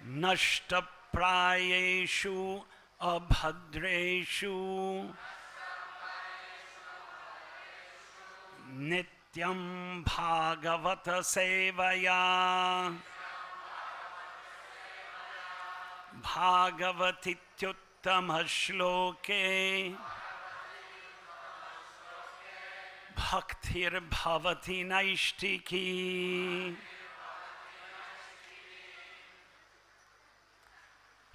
Nashtaprayeshu abhadreshu Nityam Bhagavata Sevaya Bhagavatityuttama Shloke Bhaktir Bhavati Naishtiki.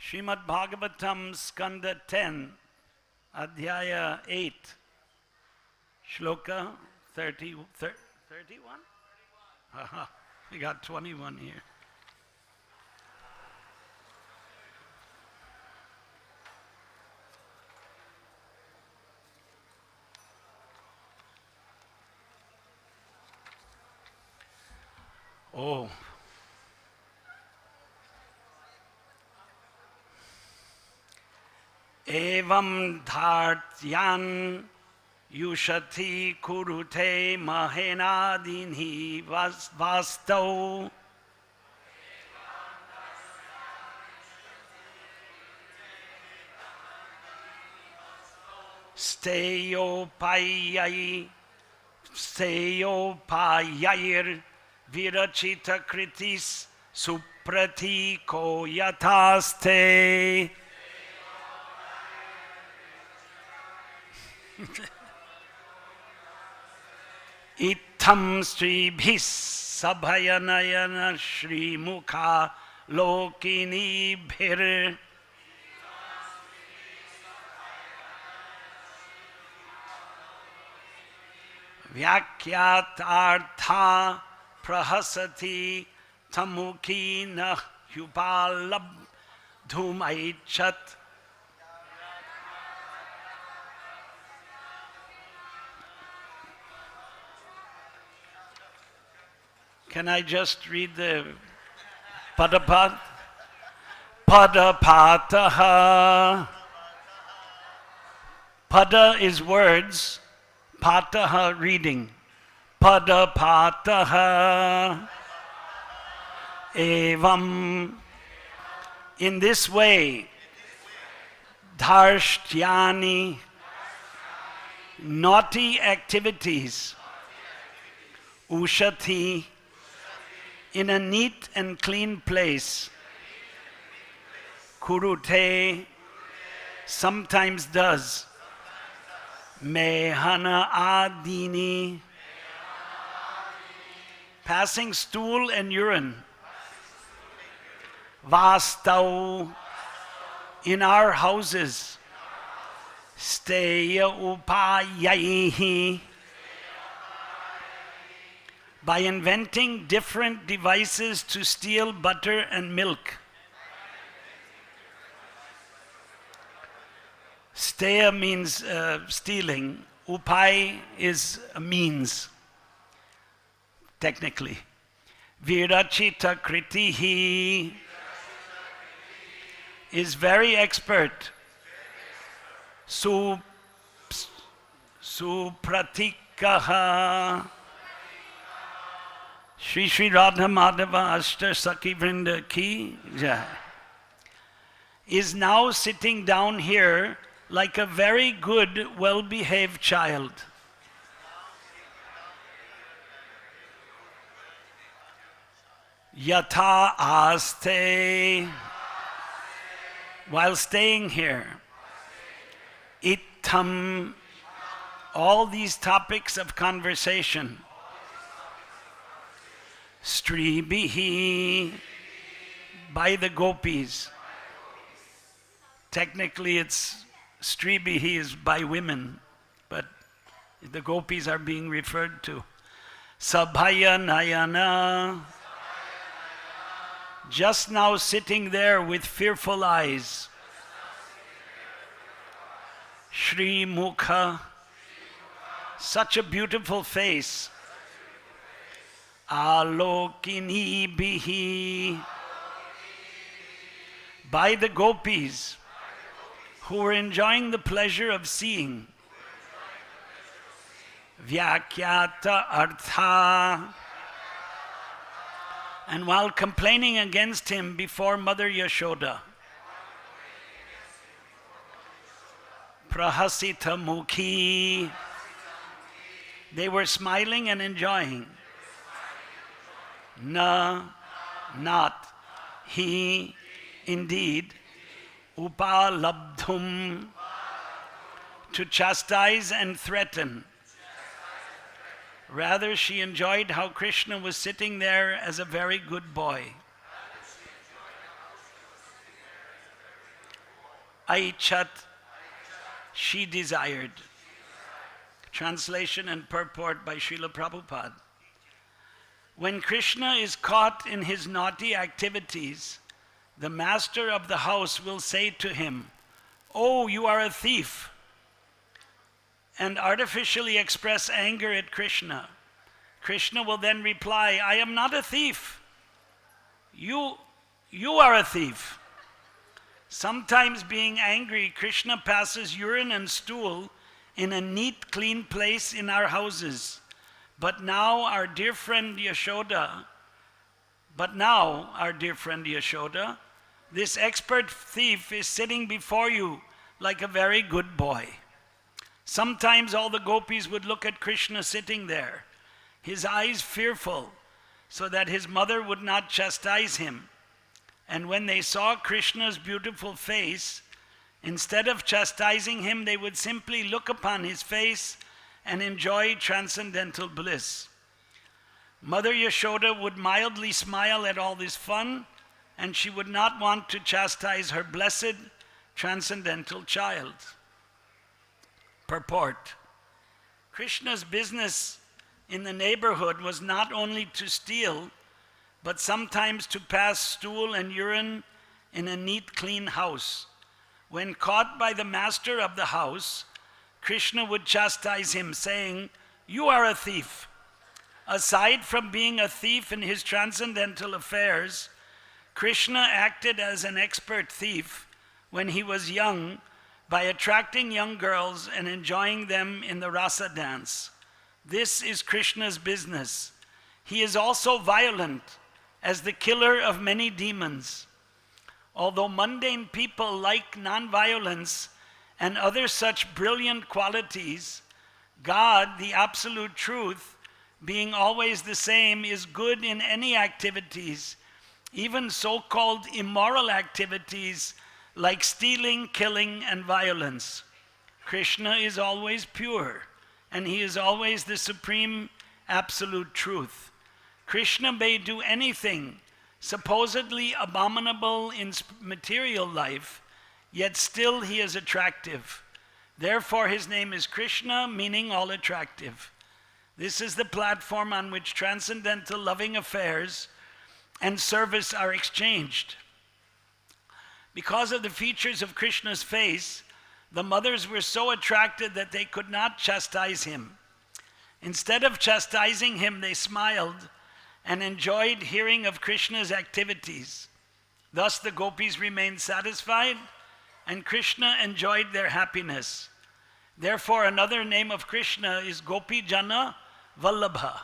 Srimad Bhagavatam Skanda 10, Adhyaya 8, Shloka 31? Haha, we got 21 here. Oh. Evam dhartyan yushati kurute mahenadinhi vastau steyopayayir virachita kritis supratiko yataste. Itam Sribhis Sabhayanayana Shri Mukha Lokini Bhir Vyakyatartha Prahasati Tamuki Nah Yupalab Dhumaichat. Can I just read the Padapat? Padapataha. Pada is words, pataha reading. Padapataha. Evam. In this way, dharshyani, naughty activities, ushati, in a neat and clean place, kurute, sometimes does, mehana adini, passing stool and urine, vastau, in our houses, steya upayaihi, by inventing different devices to steal butter and milk. Steya means stealing. Upai is a means, technically. Virachita kritihi is very expert. Supratikaha. Shri Shri Radha Madhava Ashta Sakhi Vrinda Ki Jai, is now sitting down here like a very good, well-behaved child. Yatha aste, while staying here. Ittam, all these topics of conversation. Stribihi, by the gopis. Technically it's Stribihi is by women, but the gopis are being referred to. Sabhaya Nayana, just now sitting there with fearful eyes. Shri Mukha, such a beautiful face. Alokini bihi, by the gopis who were enjoying the pleasure of seeing. Vyakyata artha, And while complaining against him before Mother Yashoda, Prahasita Mukhi, they were smiling and enjoying. Na, not, he, indeed, upalabdhum, to chastise and threaten. Rather, she enjoyed how Krishna was sitting there as a very good boy. Aichat, she desired. Translation and purport by Srila Prabhupada. When Krishna is caught in his naughty activities, the master of the house will say to him, "Oh, you are a thief," and artificially express anger at Krishna. Krishna will then reply, "I am not a thief. You are a thief." Sometimes being angry, Krishna passes urine and stool in a neat, clean place in our houses. But now our dear friend Yashoda, this expert thief is sitting before you like a very good boy. Sometimes all the gopis would look at Krishna sitting there, his eyes fearful, so that his mother would not chastise him. And when they saw Krishna's beautiful face, instead of chastising him, they would simply look upon his face and enjoy transcendental bliss. Mother Yashoda would mildly smile at all this fun, and she would not want to chastise her blessed transcendental child. Purport. Krishna's business in the neighborhood was not only to steal, but sometimes to pass stool and urine in a neat, clean house. When caught by the master of the house, Krishna would chastise him, saying, "You are a thief." Aside from being a thief in his transcendental affairs, Krishna acted as an expert thief when he was young by attracting young girls and enjoying them in the rasa dance. This is Krishna's business. He is also violent as the killer of many demons. Although mundane people like non-violence and other such brilliant qualities, God, the absolute truth, being always the same, is good in any activities, even so-called immoral activities like stealing, killing, and violence. Krishna is always pure, and he is always the supreme absolute truth. Krishna may do anything supposedly abominable in material life, yet still he is attractive. Therefore his name is Krishna, meaning all attractive. This is the platform on which transcendental loving affairs and service are exchanged. Because of the features of Krishna's face, the mothers were so attracted that they could not chastise him. Instead of chastising him, they smiled and enjoyed hearing of Krishna's activities. Thus the gopis remained satisfied, and Krishna enjoyed their happiness. Therefore, another name of Krishna is Gopi Jana Vallabha,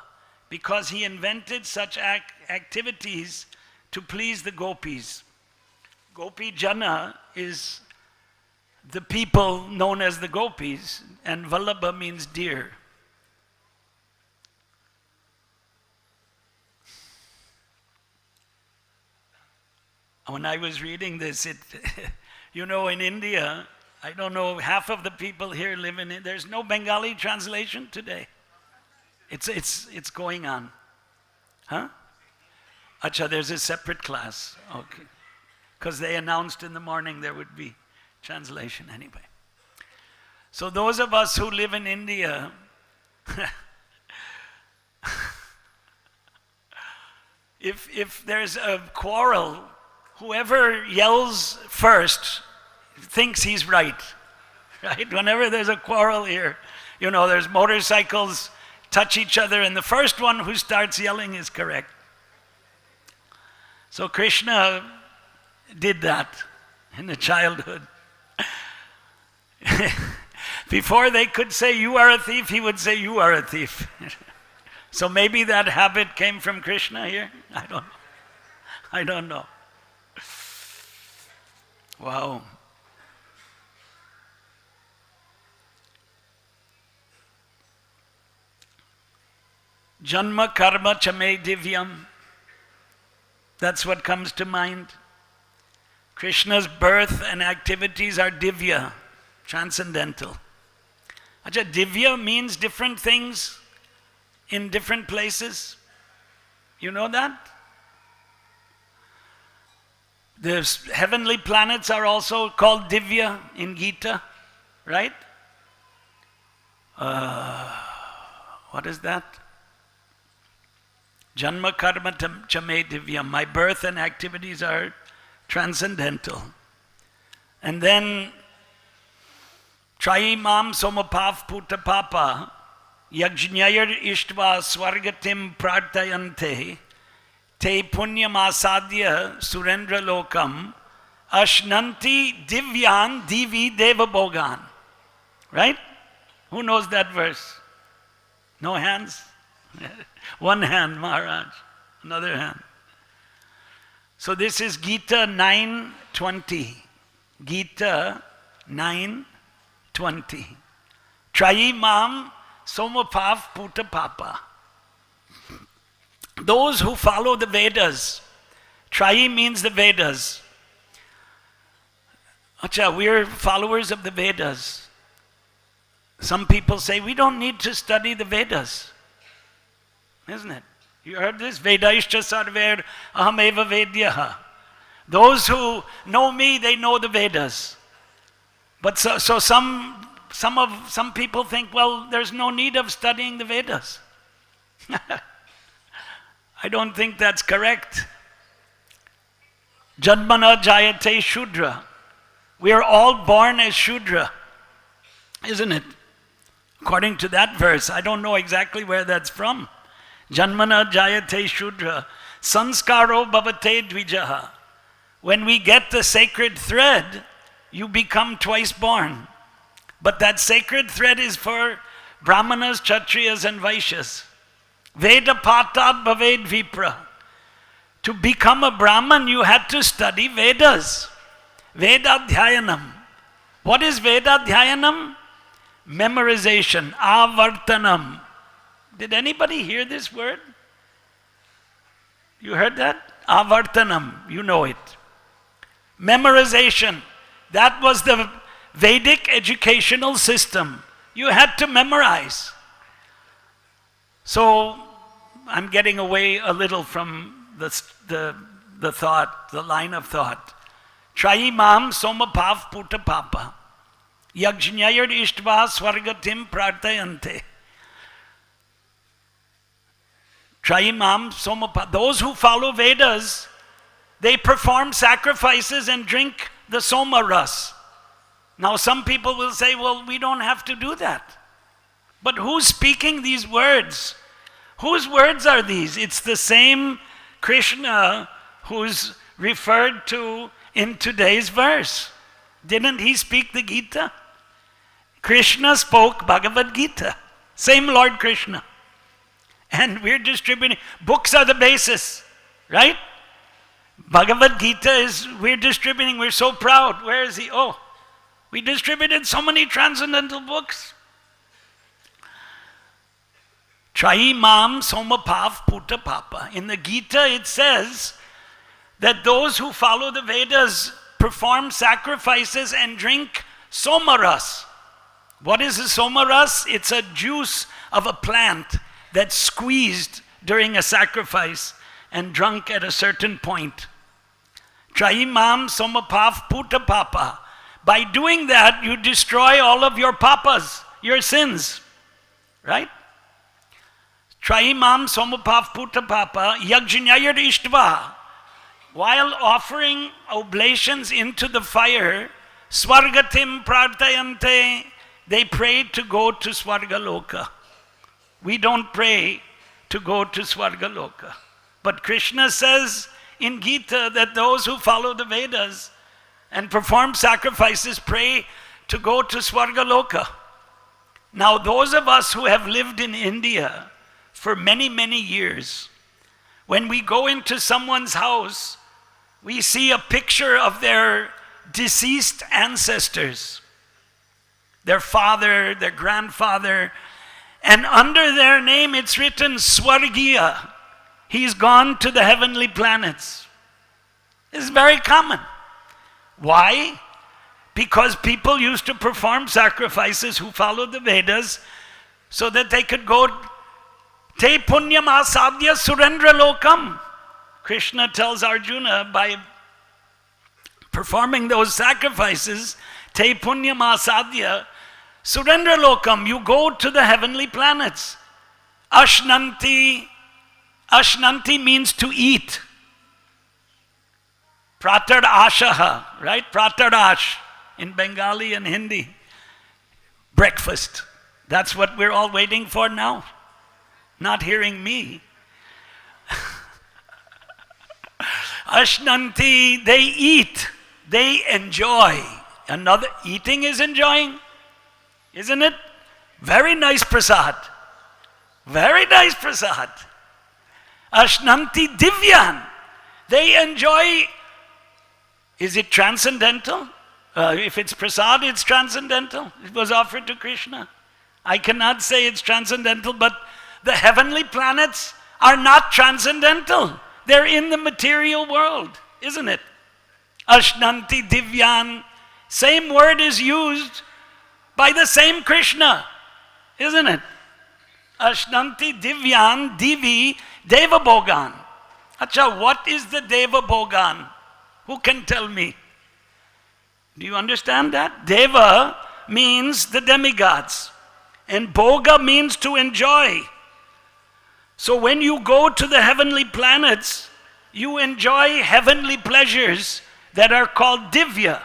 because he invented such activities to please the gopis. Gopi Jana is the people known as the gopis, and Vallabha means dear. When I was reading this, in India, I don't know, half of the people here live in it. There's no Bengali translation today. It's going on. Huh? Acha, there's a separate class. Okay. Because they announced in the morning there would be translation anyway. So those of us who live in India, if there's a quarrel, whoever yells first thinks he's right? Whenever there's a quarrel here, there's motorcycles touch each other, and the first one who starts yelling is correct. So Krishna did that in the childhood. Before they could say, "You are a thief," he would say, "You are a thief." So maybe that habit came from Krishna here? I don't know. I don't know. Wow. Janma karma chame divyam. That's what comes to mind. Krishna's birth and activities are divya, transcendental. Acha, divya means different things in different places. You know that? The heavenly planets are also called divya in Gita, right? What is that? Janma karma chame divyam. My birth and activities are transcendental. And then Traimam somapav puta papa yajñayar ishtva swargatim prartayante te punyam asadya surendra lokam ashnanti divyan divi deva bhogan. Right? Who knows that verse? No hands? One hand, Maharaj. Another hand. So this is Gita 9:20. Gita 9:20. Trayimam somapav puta papa. Those who follow the Vedas. Trayi means the Vedas. Acha, we're followers of the Vedas. Some people say we don't need to study the Vedas. Isn't it? You heard this? Vedaishcha sarver ahameva vedyaha. Those who know me, they know the Vedas. But so some people think, well, there's no need of studying the Vedas. I don't think that's correct. Jadmana jayate shudra. We are all born as shudra, isn't it? According to that verse, I don't know exactly where that's from. Janmana jayate shudra, sanskaro bhavate dvijaha. When we get the sacred thread, you become twice born. But that sacred thread is for brahmanas, kshatriyas and vaishyas. Veda patat bhaved vipra. To become a Brahman, you had to study Vedas. Vedadhyayanam. What is Vedadhyayanam? Memorization. Avartanam. Did anybody hear this word? You heard that? Avartanam. You know it. Memorization. That was the Vedic educational system. You had to memorize. So, I'm getting away a little from the thought, the line of thought. Trayimam somapav puta papa. Yajñayar ishtva swargatim prartayante. Trayimam somapav. Those who follow Vedas, they perform sacrifices and drink the soma ras. Now some people will say, well, we don't have to do that. But who's speaking these words? Whose words are these? It's the same Krishna who's referred to in today's verse. Didn't he speak the Gita? Krishna spoke Bhagavad Gita. Same Lord Krishna. And we're distributing. Books are the basis, right? Bhagavad Gita is, we're distributing. We're so proud. Where is he? Oh, we distributed so many transcendental books. Traimam somapav puta papa. In the Gita it says that those who follow the Vedas perform sacrifices and drink somaras. What is a somaras? It's a juice of a plant that's squeezed during a sacrifice and drunk at a certain point. Traimam somapav puta papa. By doing that, you destroy all of your papas, your sins. Right? Traimam somapav puta papa yajñayar ishtva. While offering oblations into the fire, swargatim prartayante, they prayed to go to Swargaloka. We don't pray to go to Swargaloka. But Krishna says in Gita that those who follow the Vedas and perform sacrifices pray to go to Swargaloka. Now those of us who have lived in India for many, many years, when we go into someone's house, we see a picture of their deceased ancestors, their father, their grandfather, and under their name it's written Swargiya. He's gone to the heavenly planets. This is very common. Why? Because people used to perform sacrifices who followed the Vedas so that they could go Te punyam asadya surendra lokam. Krishna tells Arjuna, by performing those sacrifices, Te punyam asadya surendra lokam, you go to the heavenly planets. Ashnanti means to eat. Pratar ashaha, right? Pratar ash in Bengali and Hindi. Breakfast. That's what we're all waiting for now. Not hearing me. Ashnanti, they eat. They enjoy. Another, eating is enjoying, isn't it? Very nice prasad. Very nice prasad. Ashnanti divyan. They enjoy. Is it transcendental? If it's prasad, it's transcendental. It was offered to Krishna. I cannot say it's transcendental, but the heavenly planets are not transcendental. They're in the material world, isn't it? Ashnanti divyan. Same word is used by the same Krishna, isn't it? Ashnanti divyan divi deva bhogan. Acha, what is the deva bhogan? Who can tell me? Do you understand that? Deva means the demigods, and bhoga means to enjoy. So when you go to the heavenly planets, you enjoy heavenly pleasures that are called divya.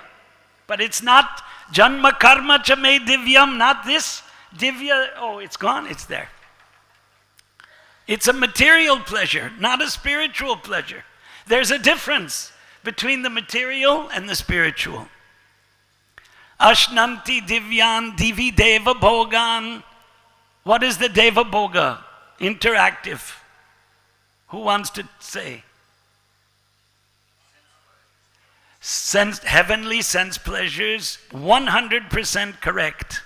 But it's not janma karma cha me divyam, not this. Divya, oh, it's gone, it's there. It's a material pleasure, not a spiritual pleasure. There's a difference between the material and the spiritual. Ashnanti divyan divi deva bhogan. What is the deva bhoga? Interactive. Who wants to say? Heavenly sense pleasures, 100% correct.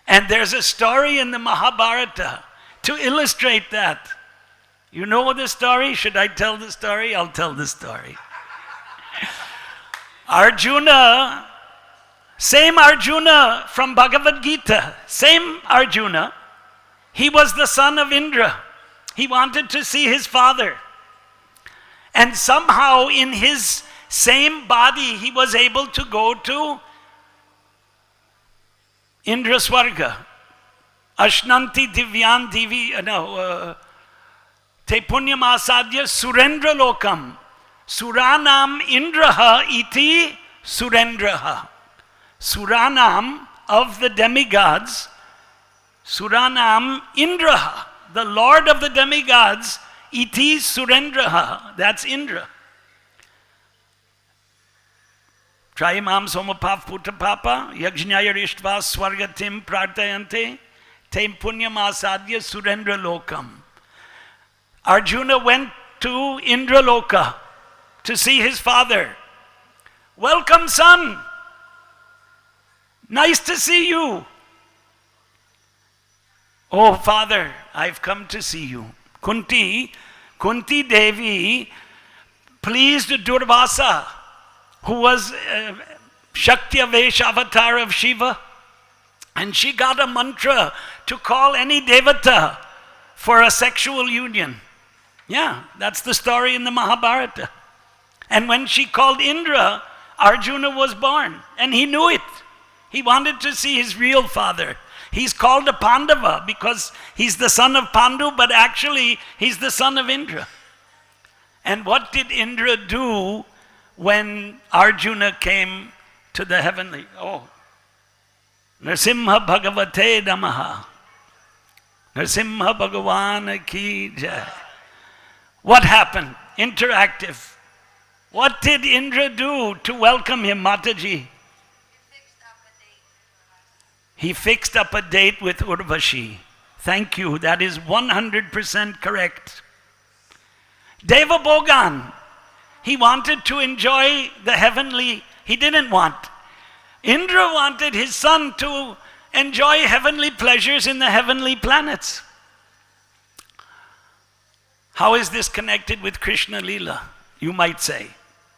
And there's a story in the Mahabharata to illustrate that. You know the story? Should I tell the story? I'll tell the story. Arjuna, same Arjuna from Bhagavad Gita, same Arjuna, he was the son of Indra. He wanted to see his father. And somehow in his same body, he was able to go to Indra Swarga. Ashnanti divyan divi, te punyam asadya surendra lokam. Suranam indraha iti surendraha. Suranam of the demigods, Suranam indraha, the lord of the demigods, iti surendraha, that's Indra. Trayamam somapav putapapa, yajñaya rishtva swargatim prartayante, te punyam asadya surendra lokam. Arjuna went to Indra Loka to see his father. Welcome, son. Nice to see you. Oh, father, I've come to see you. Kunti Devi pleased Durvasa, who was Shaktya Vesh avatar of Shiva, and she got a mantra to call any devata for a sexual union. Yeah, that's the story in the Mahabharata. And when she called Indra, Arjuna was born, and he knew it. He wanted to see his real father. He's called a Pandava because he's the son of Pandu, but actually he's the son of Indra. And what did Indra do when Arjuna came to the heavenly? Oh, Nrsimha Bhagavate Namaha. Nrsimha Bhagavan ki jai. What happened? Interactive. What did Indra do to welcome him, Mataji? He fixed up a date with Urvashi. Thank you. That is 100% correct. Deva Bhogan. He wanted to enjoy the heavenly, he didn't want. Indra wanted his son to enjoy heavenly pleasures in the heavenly planets. How is this connected with Krishna Leela, you might say?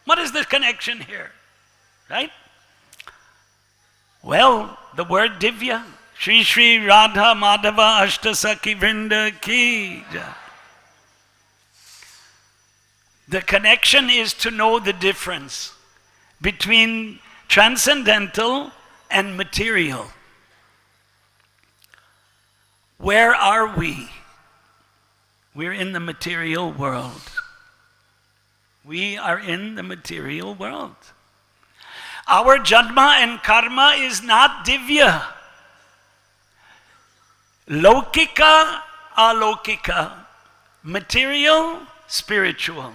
What is the connection here? Right? Well, the word Divya, Shri Shri Radha Madhava Ashtasakhi Vrinda Ki Jai. The connection is to know the difference between transcendental and material. Where are we? We're in the material world. We are in the material world. Our janma and karma is not divya. Lokika, alokika. Material, spiritual.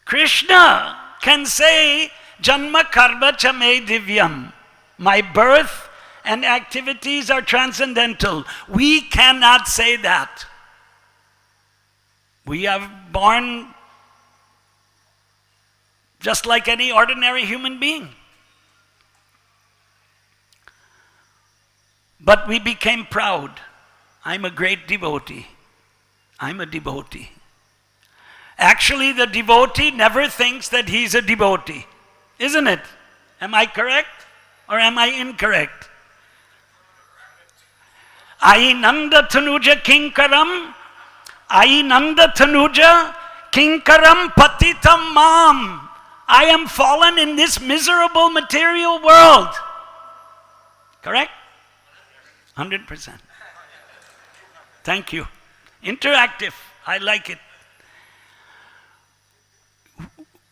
Krishna can say, Janma karma cha me divyam. My birth and activities are transcendental. We cannot say that. We are born just like any ordinary human being. But we became proud. I'm a great devotee. I'm a devotee. Actually, the devotee never thinks that he's a devotee. Isn't it? Am I correct or am I incorrect? Ai nanda tanuja kinkaram, ai nanda tanuja kinkaram patitam mam. I am fallen in this miserable material world. Correct? 100%. Thank you. Interactive. I like it.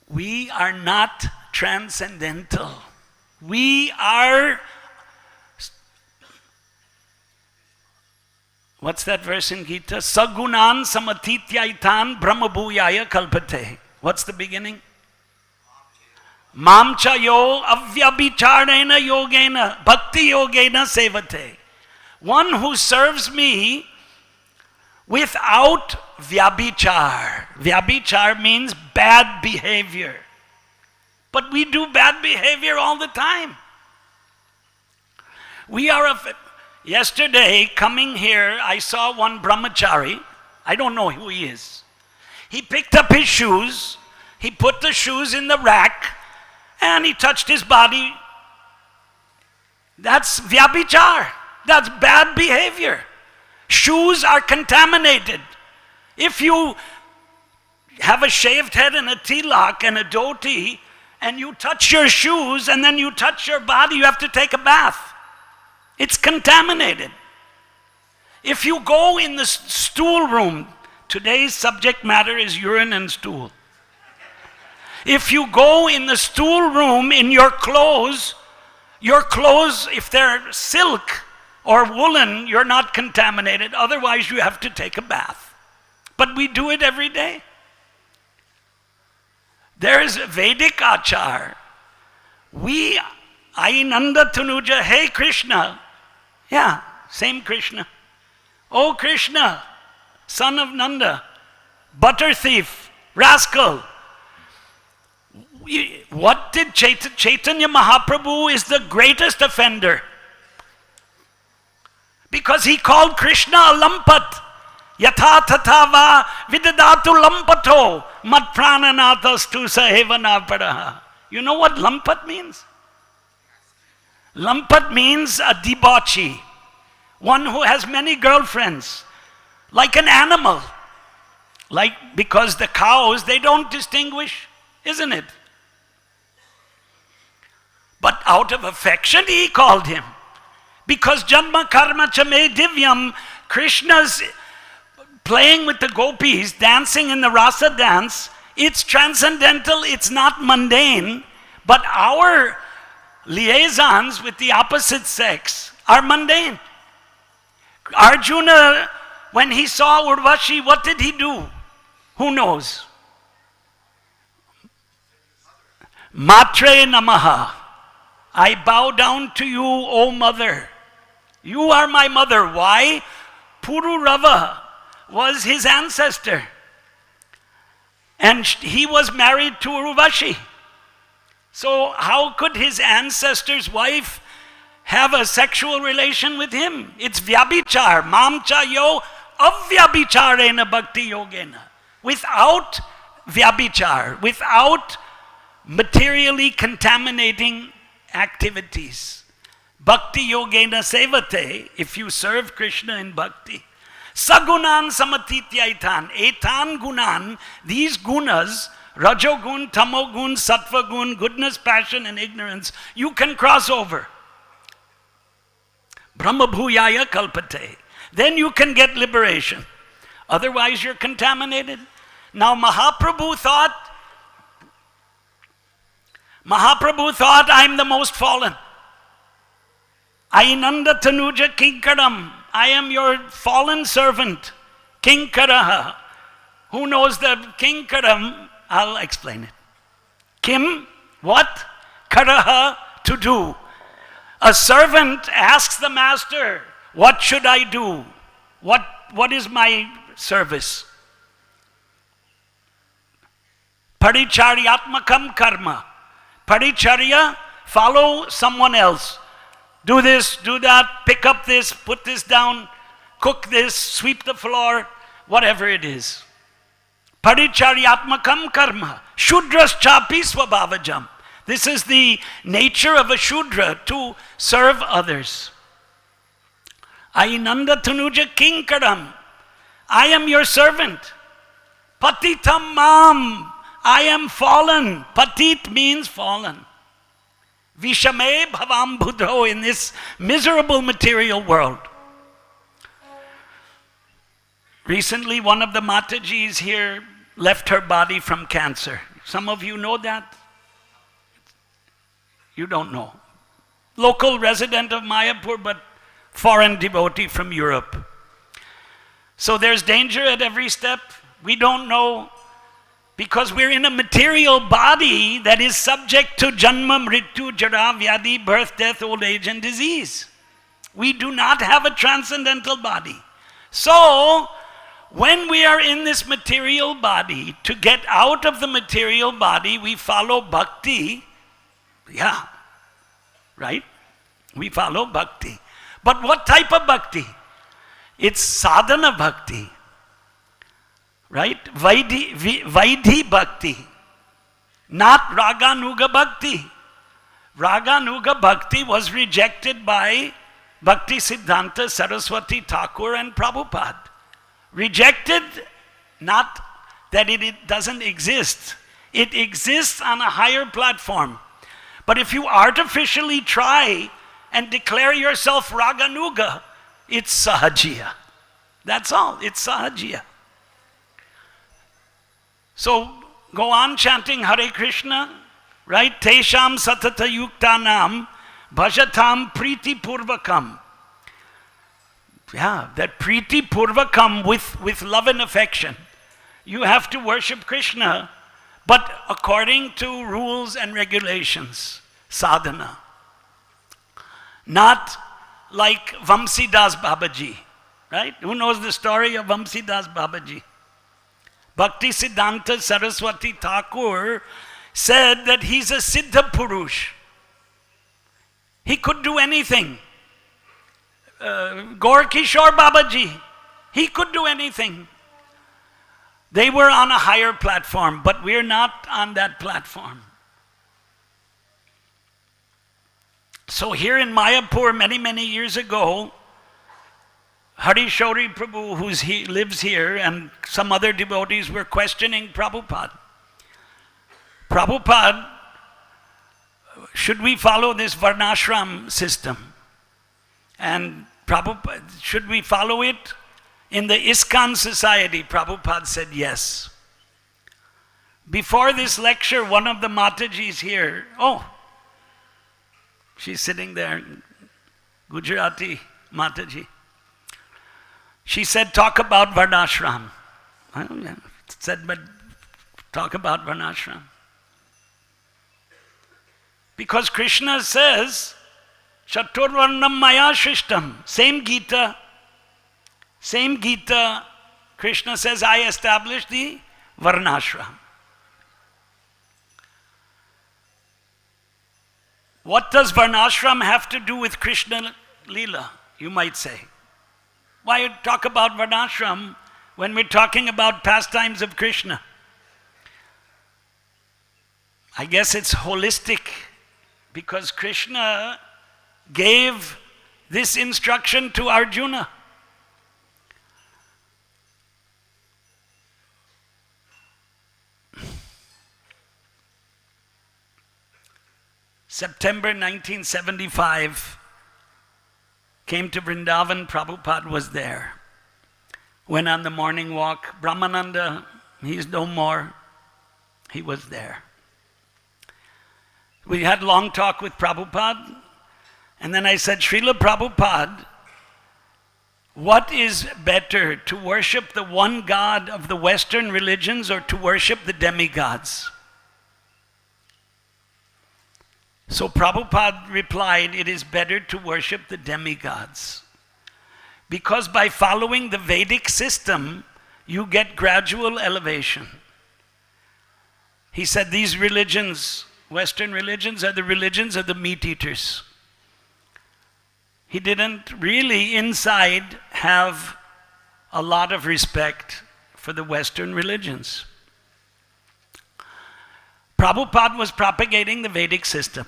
We are not transcendental. We are, what's that verse in Gita? Sagunan samatityaitan brahmabhuyaya kalpate. What's the beginning? Mamcha yo avyabhicharena yogena bhakti yogena sevate. One who serves me without vyabhichar. Vyabhichar means bad behavior. But we do bad behavior all the time. Yesterday, coming here, I saw one brahmachari. I don't know who he is. He picked up his shoes, he put the shoes in the rack, and he touched his body. That's vyabhichar. That's bad behavior. Shoes are contaminated. If you have a shaved head and a tilak and a dhoti, and you touch your shoes and then you touch your body, you have to take a bath. It's contaminated. If you go in the stool room, today's subject matter is urine and stool. If you go in the stool room in your clothes, if they're silk or woolen, you're not contaminated. Otherwise, you have to take a bath. But we do it every day. There is Vedic achar. Ainanda Tanuja, hey Krishna. Yeah, same Krishna. Oh Krishna, son of Nanda, butter thief, rascal. What did Chaitanya Mahaprabhu is the greatest offender? Because he called Krishna a lampat. Yatha tatava vidadatu lampato mat prananathastu saheva napadaha. You know what lampat means? Lampat means a debauchee. One who has many girlfriends. Like an animal. Because the cows, they don't distinguish, isn't it? But out of affection he called him. Because janma karma cha me divyam, Krishna's playing with the gopis, dancing in the rasa dance, it's transcendental, it's not mundane, but our liaisons with the opposite sex are mundane. Arjuna, when he saw Urvashi, what did he do? Who knows? Matre namaha. I bow down to you, O mother. You are my mother. Why? Pururava was his ancestor. And he was married to Urvashi. So how could his ancestor's wife have a sexual relation with him? It's vyabhichar. Mamcha yo avyabhicharena bhakti yogena. Without vyabhichar, without materially contaminating activities. Bhakti yogena sevate, if you serve Krishna in bhakti. Sagunan samatitya etan. Etan gunan, these gunas, rajogun, tamogun, sattvagun, goodness, passion, and ignorance, you can cross over. Brahmabhuyaya kalpate. Then you can get liberation. Otherwise you're contaminated. Now Mahaprabhu thought, I'm the most fallen. Ainanda tanuja kinkaram. I am your fallen servant. Kinkaraha. Who knows the kinkaram? I'll explain it. Kim, what? Karaha, to do. A servant asks the master, what should I do? What is my service? Paricharyatmakam karma. Paricharya, follow someone else. Do this, do that, pick up this, put this down, cook this, sweep the floor, whatever it is. Paricharyatmakam karma. Shudras chapi swabhavajam. This is the nature of a Shudra, to serve others. Ainanda tanuja kinkaram. I am your servant. Patitam mam. I am fallen. Patit means fallen. Vishame bhavam budho, in this miserable material world. Recently, one of the Matajis here left her body from cancer. Some of you know that? You don't know. Local resident of Mayapur, but foreign devotee from Europe. So there's danger at every step. We don't know, because we're in a material body that is subject to janma, mritu, jara, vyadi, birth, death, old age, and disease. We do not have a transcendental body. So, when we are in this material body, to get out of the material body, we follow bhakti. Yeah, right? We follow bhakti. But what type of bhakti? It's sadhana bhakti. Right? Vaidhi bhakti. Not raganuga bhakti. Raganuga bhakti was rejected by Bhakti Siddhanta Saraswati Thakur and Prabhupada. Rejected, not that it doesn't exist. It exists on a higher platform. But if you artificially try and declare yourself raganuga, it's sahajiya. That's all. It's sahajiya. So go on chanting Hare Krishna, right? Tesham satata yuktanam bhajatam priti purvakam. Yeah, that priti purvakam, with love and affection. You have to worship Krishna, but according to rules and regulations, sadhana. Not like Vamsidas Babaji, right? Who knows the story of Vamsidas Babaji? Bhakti Siddhanta Saraswati Thakur said that he's a Siddha Purush. He could do anything. Gaur Kishore Babaji, he could do anything. They were on a higher platform, but we're not on that platform. So here in Mayapur, many, many years ago, Harishori Prabhu, who lives here, and some other devotees were questioning Prabhupada. Prabhupada, should we follow this Varnashram system? And Prabhupada, should we follow it? In the ISKCON society, Prabhupada said yes. Before this lecture, one of the Matajis here, she's sitting there, Gujarati Mataji. She said, talk about Varnashram. Said, but talk about Varnashram. Because Krishna says, Chaturvarnam maya shishtam. Same Gita, Krishna says, I established the Varnashram. What does Varnashram have to do with Krishna Leela, you might say? Why talk about Varnashram when we're talking about pastimes of Krishna? I guess it's holistic, because Krishna gave this instruction to Arjuna. September 1975, came to Vrindavan, Prabhupada was there. Went on the morning walk. Brahmananda, he's no more, he was there. We had long talk with Prabhupada, and then I said, Srila Prabhupada, what is better, to worship the one God of the Western religions or to worship the demigods? So Prabhupada replied, it is better to worship the demigods. Because by following the Vedic system, you get gradual elevation. He said these religions, Western religions, are the religions of the meat eaters. He didn't really inside have a lot of respect for the Western religions. Prabhupada was propagating the Vedic system.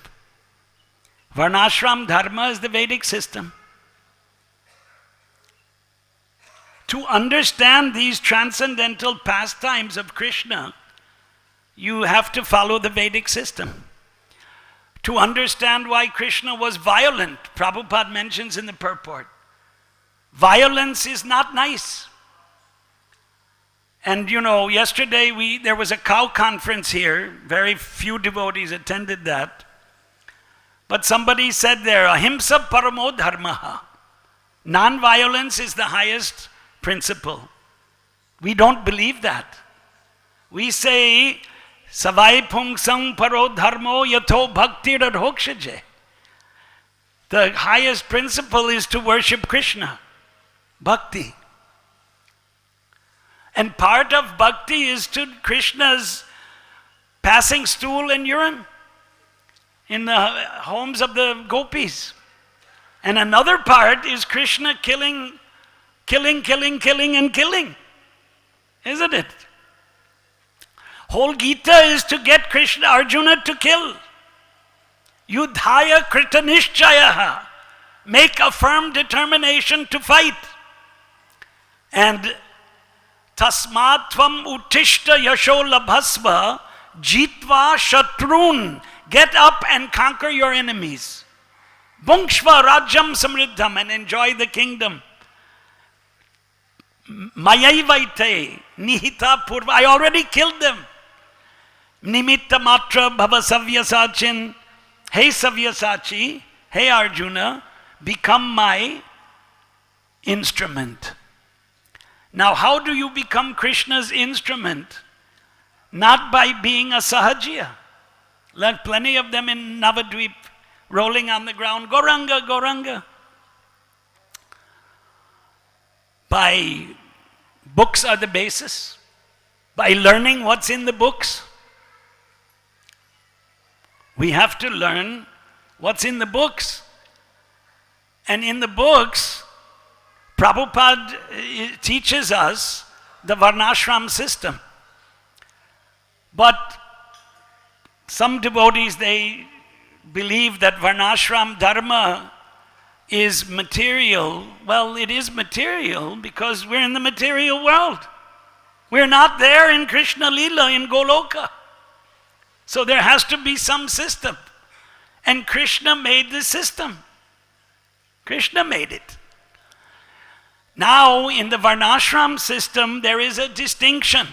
Varnashram dharma is the Vedic system. To understand these transcendental pastimes of Krishna, you have to follow the Vedic system. To understand why Krishna was violent, Prabhupada mentions in the purport. Violence is not nice. And you know, yesterday there was a cow conference here. Very few devotees attended that. But somebody said there, ahimsa paramo dharmaha. Non-violence is the highest principle. We don't believe that. We say, savai pungsang paro dharmo yato bhakti radhokshaje. The highest principle is to worship Krishna. Bhakti. And part of bhakti is to Krishna's passing stool and urine in the homes of the gopis. And another part is Krishna killing, isn't it? Whole Gita is to get Krishna, Arjuna to kill. Yudhaya krita nishchayaha. Make a firm determination to fight. And tasmat tvam uttishta yasho labhasva jitva shatrun. Get up and conquer your enemies. Bhungshva rajyam samriddham, and enjoy the kingdom. Mayaivaite nihita purva. I already killed them. Nimitta matra bhava savyasachin. Hey Savyasachi, hey Arjuna, become my instrument. Now, how do you become Krishna's instrument? Not by being a sahajiya. There are plenty of them in Navadvip rolling on the ground. Gauranga, Gauranga. By books are the basis. By learning what's in the books. We have to learn what's in the books. And in the books, Prabhupada teaches us the Varnashram system. But some devotees, they believe that Varnashram dharma is material. Well, it is material because we're in the material world. We're not there in Krishna Leela, in Goloka. So there has to be some system. And Krishna made the system. Krishna made it. Now, in the Varnashram system, there is a distinction.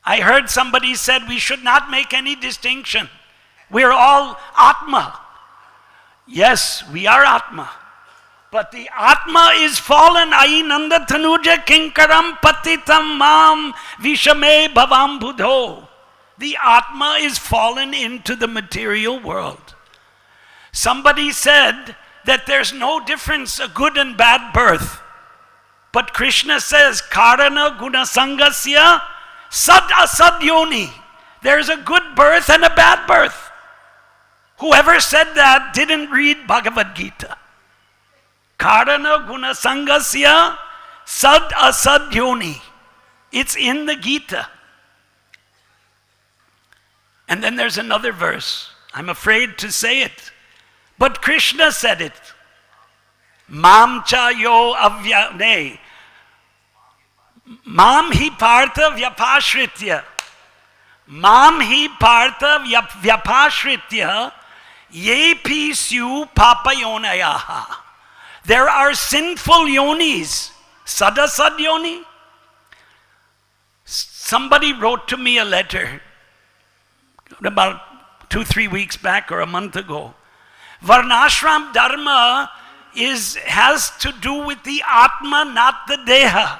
I heard somebody said we should not make any distinction. We're all Atma. Yes, we are Atma. But the Atma is fallen. Ai nanda tanuja kinkaram patitam mam vishame bhavam budho. The Atma is fallen into the material world. Somebody said that there's no difference, a good and bad birth. But Krishna says, karana guna sangasya sad asad yoni. There's a good birth and a bad birth. Whoever said that didn't read Bhagavad Gita. Karana guna sangasya sad asad yoni. It's in the Gita. And then there's another verse. I'm afraid to say it. But Krishna said it. Mam cha yo avyane. Mam hi partha vyapashritya. Mam hi partha vyapashritya. Ye pisyu papayonayaha. There are sinful yonis. Sadasad yoni. Somebody wrote to me a letter about 2-3 weeks back or a month ago. Varnashram dharma has to do with the Atma, not the Deha.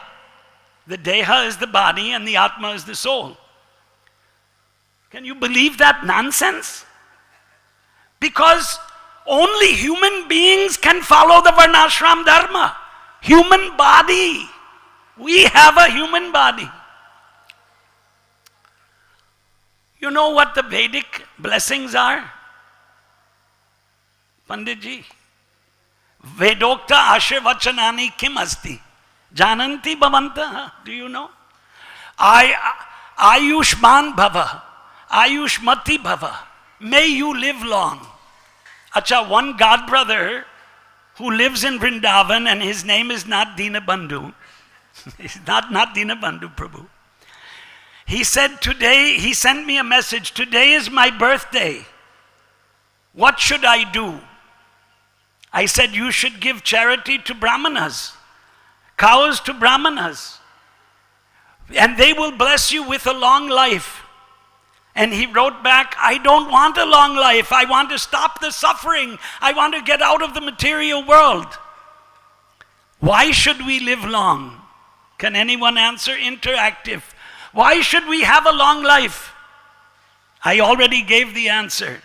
The Deha is the body and the Atma is the soul. Can you believe that nonsense? Because only human beings can follow the Varnashram dharma. Human body. We have a human body. You know what the Vedic blessings are? Panditji. Vedokta ashirvachanani kim asti. Jananti bhavanta. Do you know? Ayushman bhava. Ayushmati bhava. May you live long. Acha, one god brother who lives in Vrindavan and his name is not Dinabandhu. He's not Dinabandhu Prabhu. He said today, he sent me a message, today is my birthday. What should I do? I said, you should give charity to Brahmanas, cows to Brahmanas, and they will bless you with a long life. And he wrote back, I don't want a long life. I want to stop the suffering. I want to get out of the material world. Why should we live long? Can anyone answer? Interactive. Why should we have a long life? I already gave the answer.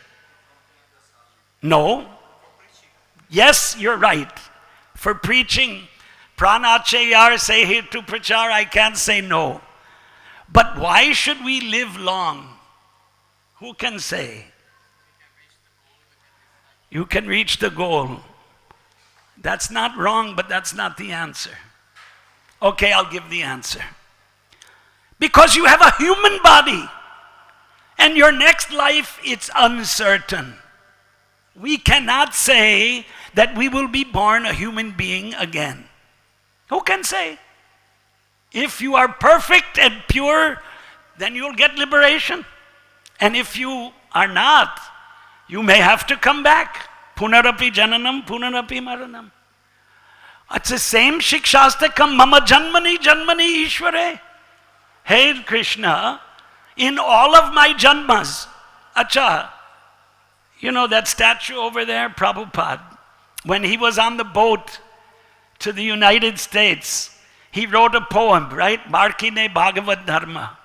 No. Yes, you're right. For preaching, pranachayar sehe to prachar, I can't say no. But why should we live long? Who can say? You can reach the goal. That's not wrong, but that's not the answer. Okay, I'll give the answer. Because you have a human body. And your next life, it's uncertain. We cannot say that we will be born a human being again. Who can say? If you are perfect and pure, then you'll get liberation. And if you are not, you may have to come back. Punarapi jananam, punarapi maranam. It's the same Shikshastakam, mama janmani janmani ishvare. Hey Krishna, in all of my janmas, acha, you know that statue over there, Prabhupada, when he was on the boat to the United States, he wrote a poem, right? Markine Bhagavad Dharma.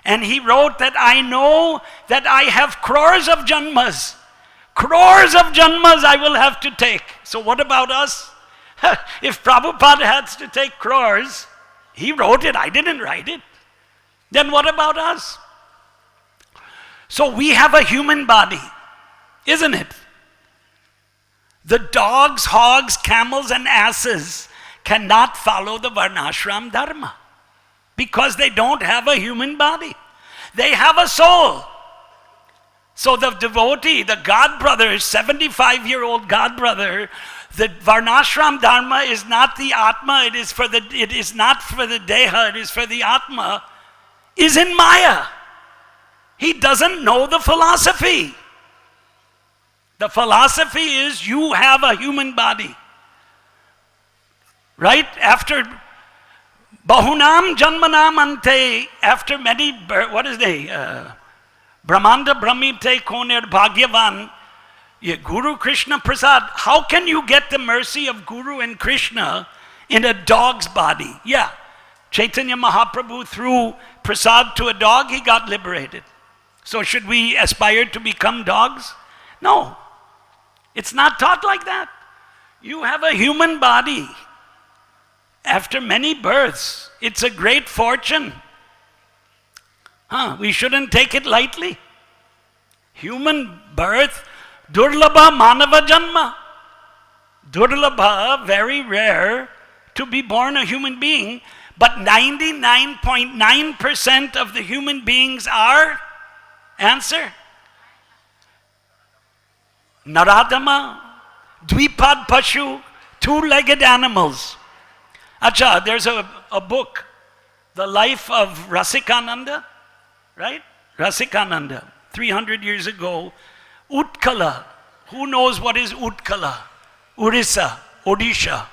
And he wrote that I know that I have crores of janmas. Crores of janmas I will have to take. So what about us? If Prabhupada has to take crores, he wrote it, I didn't write it. Then what about us? So we have a human body, isn't it? The dogs, hogs, camels, and asses cannot follow the Varnashram Dharma because they don't have a human body. They have a soul. So the devotee, the God brother, 75-year-old God brother, the Varnashram Dharma is not the Atma, it is not for the Deha, it is for the Atma, is in Maya. He doesn't know the philosophy. The philosophy is you have a human body. Right? After Bahunam Janmanam Ante, after many, what is they? Brahmanda Brahmite Koner Bhagyavan, Guru Krishna Prasad. How can you get the mercy of Guru and Krishna in a dog's body? Yeah. Chaitanya Mahaprabhu threw prasad to a dog, he got liberated. So should we aspire to become dogs? No. It's not taught like that. You have a human body. After many births, it's a great fortune. We shouldn't take it lightly. Human birth, Durlabha manava janma. Durlabha, very rare to be born a human being, but 99.9% of the human beings are, answer, Naradama, Dvipad Pashu, two-legged animals. Acha, there's a book, The Life of Rasikananda, right? Rasikananda, 300 years ago. Utkala, who knows what is Utkala? Orissa, Odisha.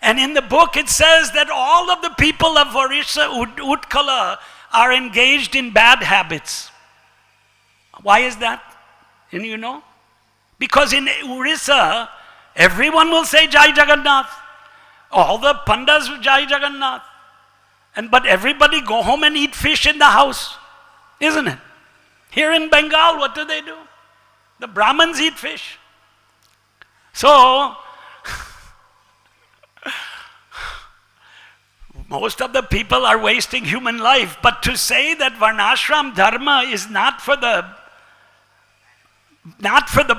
And in the book it says that all of the people of Orissa, Utkala, are engaged in bad habits. Why is that? And you know? Because in Orissa, everyone will say Jai Jagannath. All the pandas will Jai Jagannath. But everybody go home and eat fish in the house. Isn't it? Here in Bengal, what do? The Brahmins eat fish. So, most of the people are wasting human life. But to say that Varnashram Dharma is not for the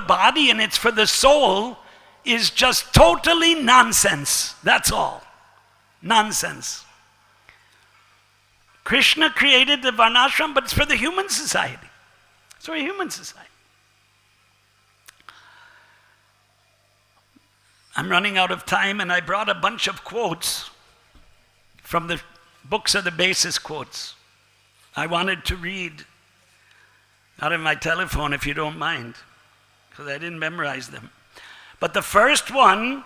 body and it's for the soul is just totally nonsense. That's all. Nonsense. Krishna created the Varnashram, but it's for the human society. It's for a human society. I'm running out of time, and I brought a bunch of quotes from the books of the basis quotes. I wanted to read out of my telephone, if you don't mind, because I didn't memorize them. But the first one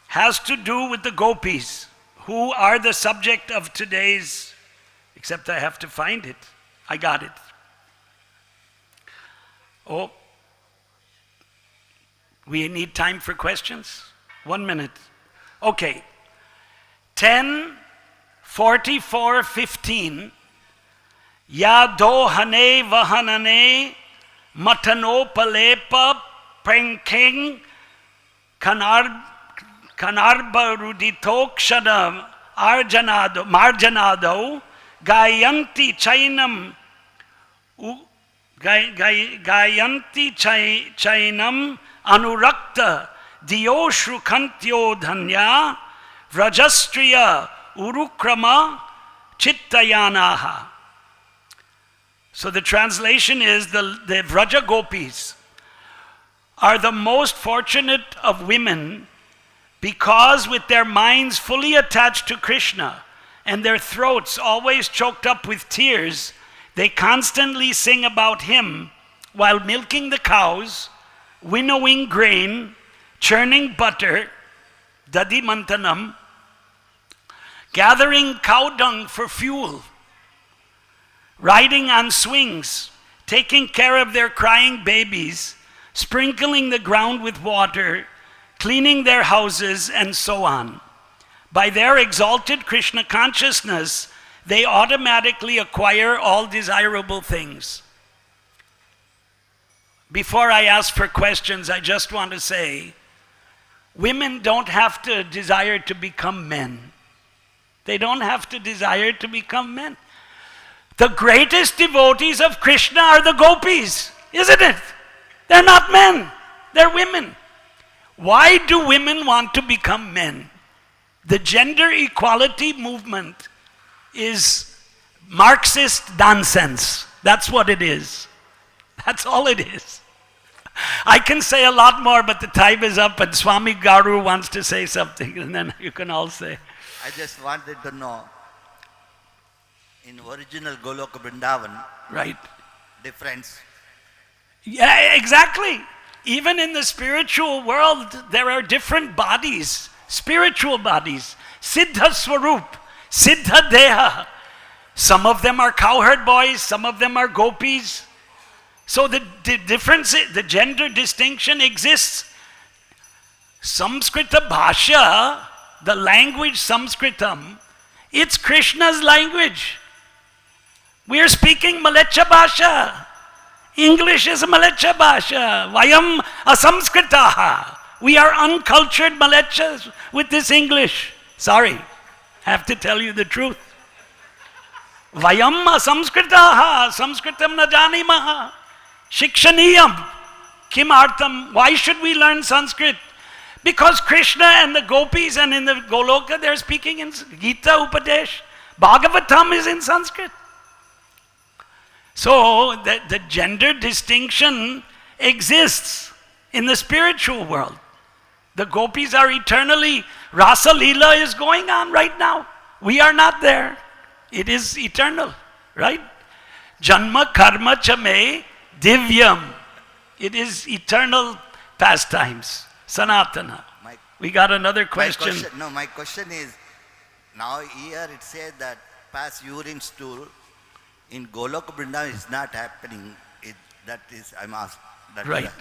has to do with the gopis, who are the subject of today's, except I have to find it. I got it. Oh, we need time for questions? 1 minute. Okay. 10:44:15. Ya dohane vahanane matanopalepa prenkeng kanarbaruditokshana marjanado gayanti chainam gayanti chainam anurakta diyoshrukhantyo dhanya vrajastriya urukrama chittayanaha. So the translation is the Vraja Gopis are the most fortunate of women because with their minds fully attached to Krishna and their throats always choked up with tears, they constantly sing about him while milking the cows, winnowing grain, churning butter, dadi mantanam, gathering cow dung for fuel, riding on swings, taking care of their crying babies, sprinkling the ground with water, cleaning their houses, and so on. By their exalted Krishna consciousness, they automatically acquire all desirable things. Before I ask for questions, I just want to say, women don't have to desire to become men. They don't have to desire to become men. The greatest devotees of Krishna are the gopis, isn't it? They're not men, they're women. Why do women want to become men? The gender equality movement is Marxist nonsense. That's what it is. That's all it is. I can say a lot more, but the time is up and Swami Garu wants to say something, and then you can all say. I just wanted to know, in original Goloka Vrindavan, right, difference. Yeah, exactly. Even in the spiritual world, there are different bodies, spiritual bodies. Siddha Swarup, Siddha Deha. Some of them are cowherd boys, some of them are gopis. So the difference, the gender distinction exists. Samskrita Bhasha, the language Sanskritam, it's Krishna's language. We are speaking Malecha Bhasha. English is Malecha Bhasha. Vayam asamskritaha. We are uncultured Malechas with this English. Sorry, have to tell you the truth. Vayam asamskritaha. Samskritam na janimaha. Shikshaniyam. Kimartham, why should we learn Sanskrit? Because Krishna and the gopis and in the Goloka, they're speaking in Gita Upadesh. Bhagavatam is in Sanskrit. So the gender distinction exists in the spiritual world. The gopis are eternally, Rasa Leela is going on right now. We are not there. It is eternal, right? Janma karma chame divyam. It is eternal pastimes. Sanatana. We got another question. My question is, now here it says that pass urine stool in Goloka Vrindavan is not happening. That is, I'm asked. Right.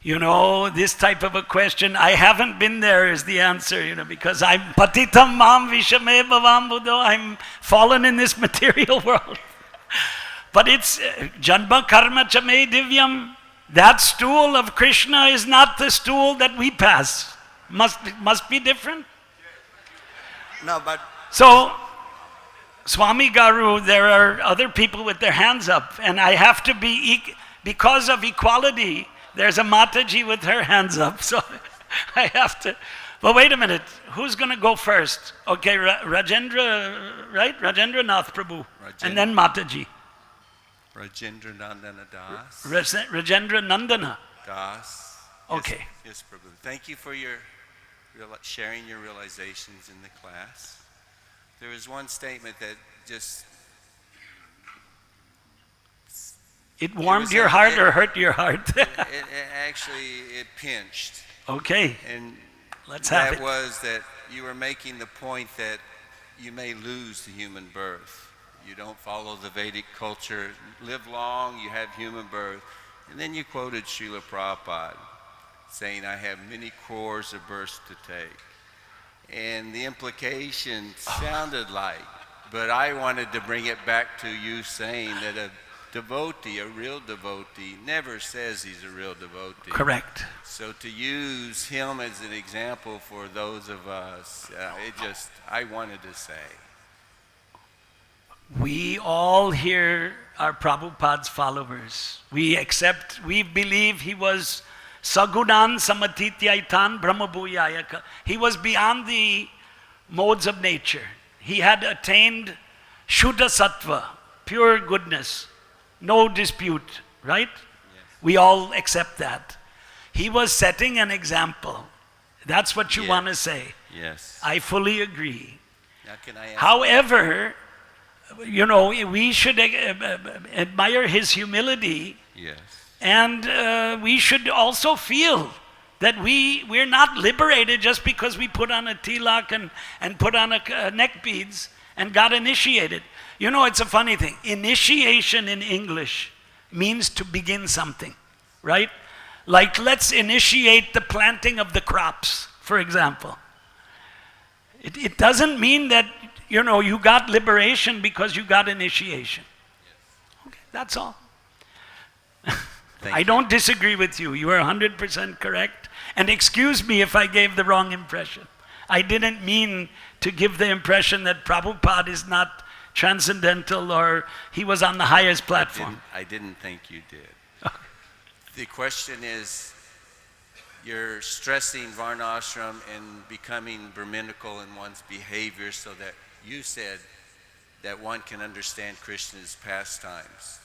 You know, this type of a question, I haven't been there is the answer, because I'm patitam mam vishame bhavam buddho, I'm fallen in this material world. But it's janma karma chame divyam. That stool of Krishna is not the stool that we pass. Must be different. No, but... So, Swami Garu, there are other people with their hands up, and I have to be, because of equality, there's a Mataji with her hands up, so I have to. But wait a minute, who's going to go first? Okay, Rajendra, right? Rajendra Nath Prabhu, and then Mataji. Rajendra Nandana Das. Rajendra Nandana Das. Okay. Yes, Prabhu. Thank you for sharing your realizations in the class. There was one statement that just... It warmed your heart or hurt your heart? it pinched. Okay. And let's have it. That was that you were making the point that you may lose the human birth. You don't follow the Vedic culture, live long, you have human birth. And then you quoted Srila Prabhupada saying, I have many crores of births to take. And the implication sounded like, but I wanted to bring it back to you saying that a devotee, a real devotee, never says he's a real devotee. Correct. So to use him as an example for those of us, I wanted to say. We all here are Prabhupada's followers. We believe he was Sagunan Samatityaitan Brahmabhuyayaka. He was beyond the modes of nature. He had attained Shuddha Sattva, pure goodness, no dispute, right? Yes. We all accept that. He was setting an example. That's what you want to say. Yes. I fully agree. Now can I ask However, we should admire his humility. Yes. And we should also feel that we're not liberated just because we put on a tilak and put on a neck beads and got initiated. It's a funny thing. Initiation in English means to begin something, right? Like, let's initiate the planting of the crops, for example. It doesn't mean that, you got liberation because you got initiation. Okay, that's all. I don't disagree with you. You are 100% correct. And excuse me if I gave the wrong impression. I didn't mean to give the impression that Prabhupada is not transcendental or he was on the highest platform. I didn't think you did. The question is, you're stressing varnashram and becoming Brahminical in one's behavior so that you said that one can understand Krishna's pastimes.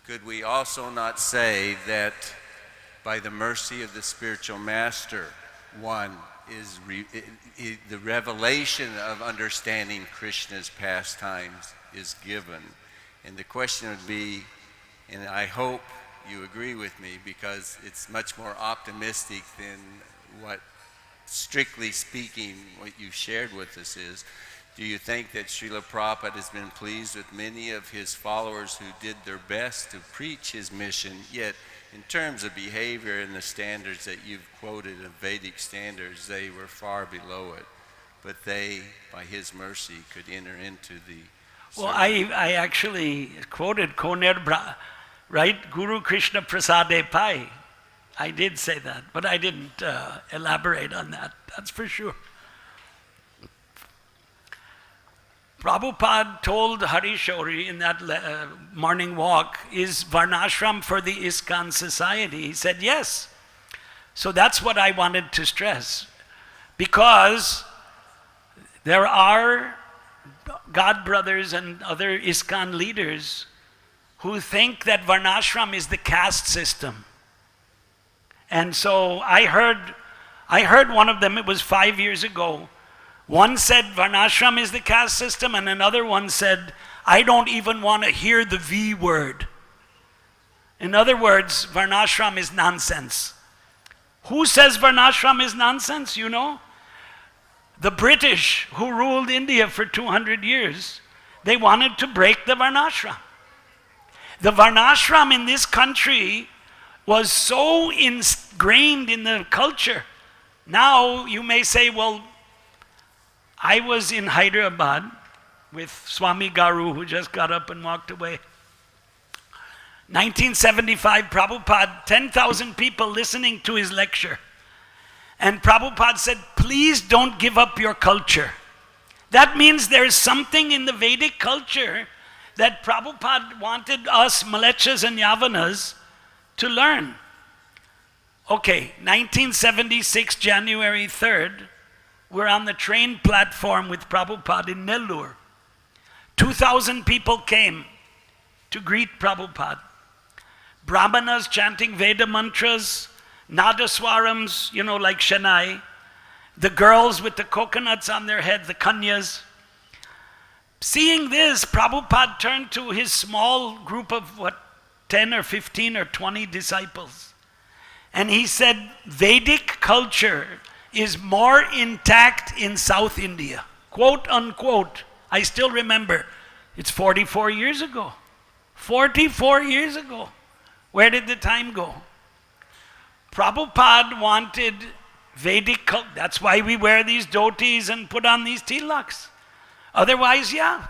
Could we also not say that by the mercy of the spiritual master, one is the revelation of understanding Krishna's pastimes is given? And the question would be, and I hope you agree with me because it's much more optimistic than what, strictly speaking, what you shared with us is, do you think that Srila Prabhupada has been pleased with many of his followers who did their best to preach his mission, yet in terms of behavior and the standards that you've quoted of Vedic standards, they were far below it, but they, by his mercy, could enter into the... Well, I actually quoted Koner, right? Guru Krishna Prasade Pai. I did say that, but I didn't elaborate on that. That's for sure. Prabhupada told Hari Shauri in that morning walk, is Varnashram for the ISKCON society? He said, yes. So that's what I wanted to stress. Because there are God brothers and other ISKCON leaders who think that Varnashram is the caste system. And so I heard one of them, it was 5 years ago. One said Varnashram is the caste system, and another one said, I don't even want to hear the V word. In other words, Varnashram is nonsense. Who says Varnashram is nonsense, you know? The British, who ruled India for 200 years, they wanted to break the Varnashram. The Varnashram in this country was so ingrained in the culture. Now you may say, well, I was in Hyderabad with Swami Garu, who just got up and walked away. 1975, Prabhupada, 10,000 people listening to his lecture. And Prabhupada said, please don't give up your culture. That means there's something in the Vedic culture that Prabhupada wanted us Malechas and Yavanas to learn. Okay, 1976, January 3rd, we're on the train platform with Prabhupada in Nellore. 2,000 people came to greet Prabhupada. Brahmanas chanting Veda mantras, Nadaswarams, you know, like Shanai. The girls with the coconuts on their head, the kanyas. Seeing this, Prabhupada turned to his small group of 10 or 15 or 20 disciples. And he said, Vedic culture is more intact in South India. Quote unquote. I still remember. It's 44 years ago. 44 years ago. Where did the time go? Prabhupada wanted Vedic culture. That's why we wear these dhotis and put on these tilaks. Otherwise, yeah.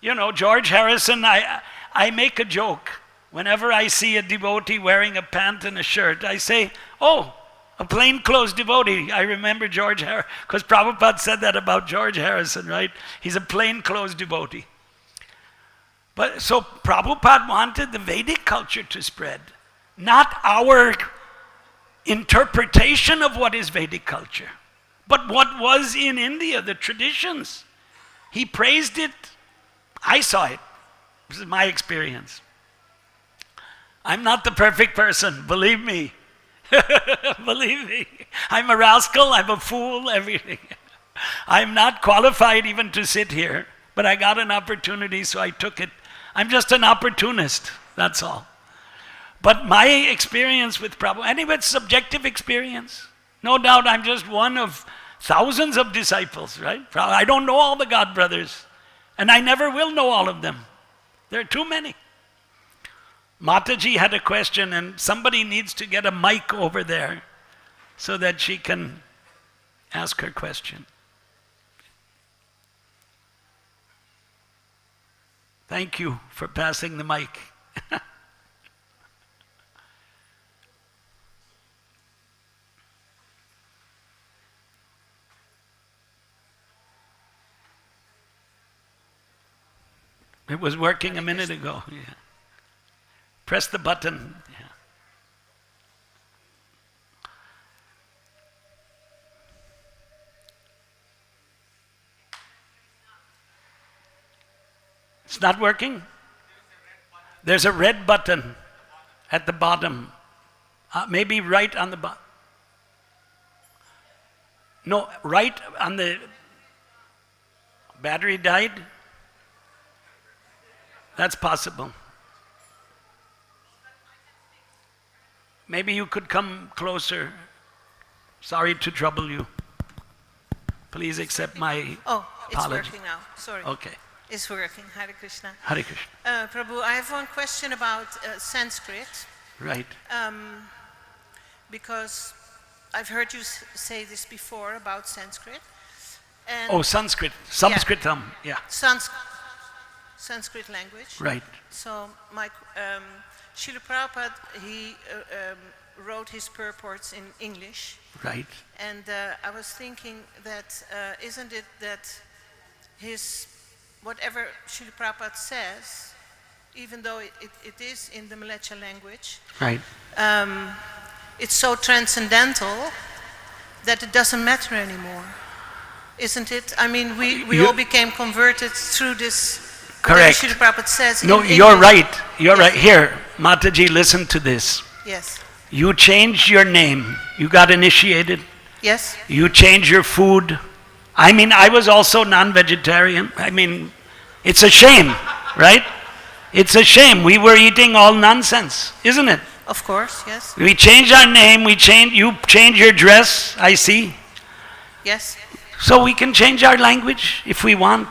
You know, George Harrison, I make a joke. Whenever I see a devotee wearing a pant and a shirt, I say, oh, a plainclothes devotee. I remember George Harrison, because Prabhupada said that about George Harrison, right? He's a plainclothes devotee. But so Prabhupada wanted the Vedic culture to spread, not our interpretation of what is Vedic culture, but what was in India, the traditions. He praised it. I saw it. This is my experience. I'm not the perfect person, believe me. Believe me. I'm a rascal, I'm a fool, everything. I'm not qualified even to sit here, but I got an opportunity, so I took it. I'm just an opportunist, that's all. But my experience with Prabhupada, anyway, it's subjective experience. No doubt I'm just one of thousands of disciples, right? I don't know all the God brothers, and I never will know all of them. There are too many. Mataji had a question, and somebody needs to get a mic over there so that she can ask her question. Thank you for passing the mic. It was working a minute ago. Yeah. Press the button. Yeah. It's not working? There's a red button at the bottom. Maybe right on the bottom. No, right on the battery died? That's possible. Maybe you could come closer. Sorry to trouble you. Please accept my apology. It's working now. Sorry. Okay. It's working. Hare Krishna. Hare Krishna. Prabhu, I have one question about Sanskrit. Right. Because I've heard you say this before about Sanskrit. And Oh, Sanskrit. Sanskritam. Yeah. Sanskrit language. Right. So my Srila Prabhupada, he wrote his purports in English. Right. And I was thinking that isn't it that his whatever Srila Prabhupada says, even though it is in the Malayalam language, Right. It's so transcendental that it doesn't matter anymore, isn't it? I mean, we all became converted through this. Correct. Srila Prabhupada says. No, in you're English. right. You're right. Here, Mataji, listen to this. Yes. You changed your name. You got initiated. Yes. You changed your food. I mean, I was also non-vegetarian. I mean, it's a shame, right? It's a shame. We were eating all nonsense, isn't it? Of course, yes. We changed our name. You changed your dress, I see. Yes. So we can change our language if we want.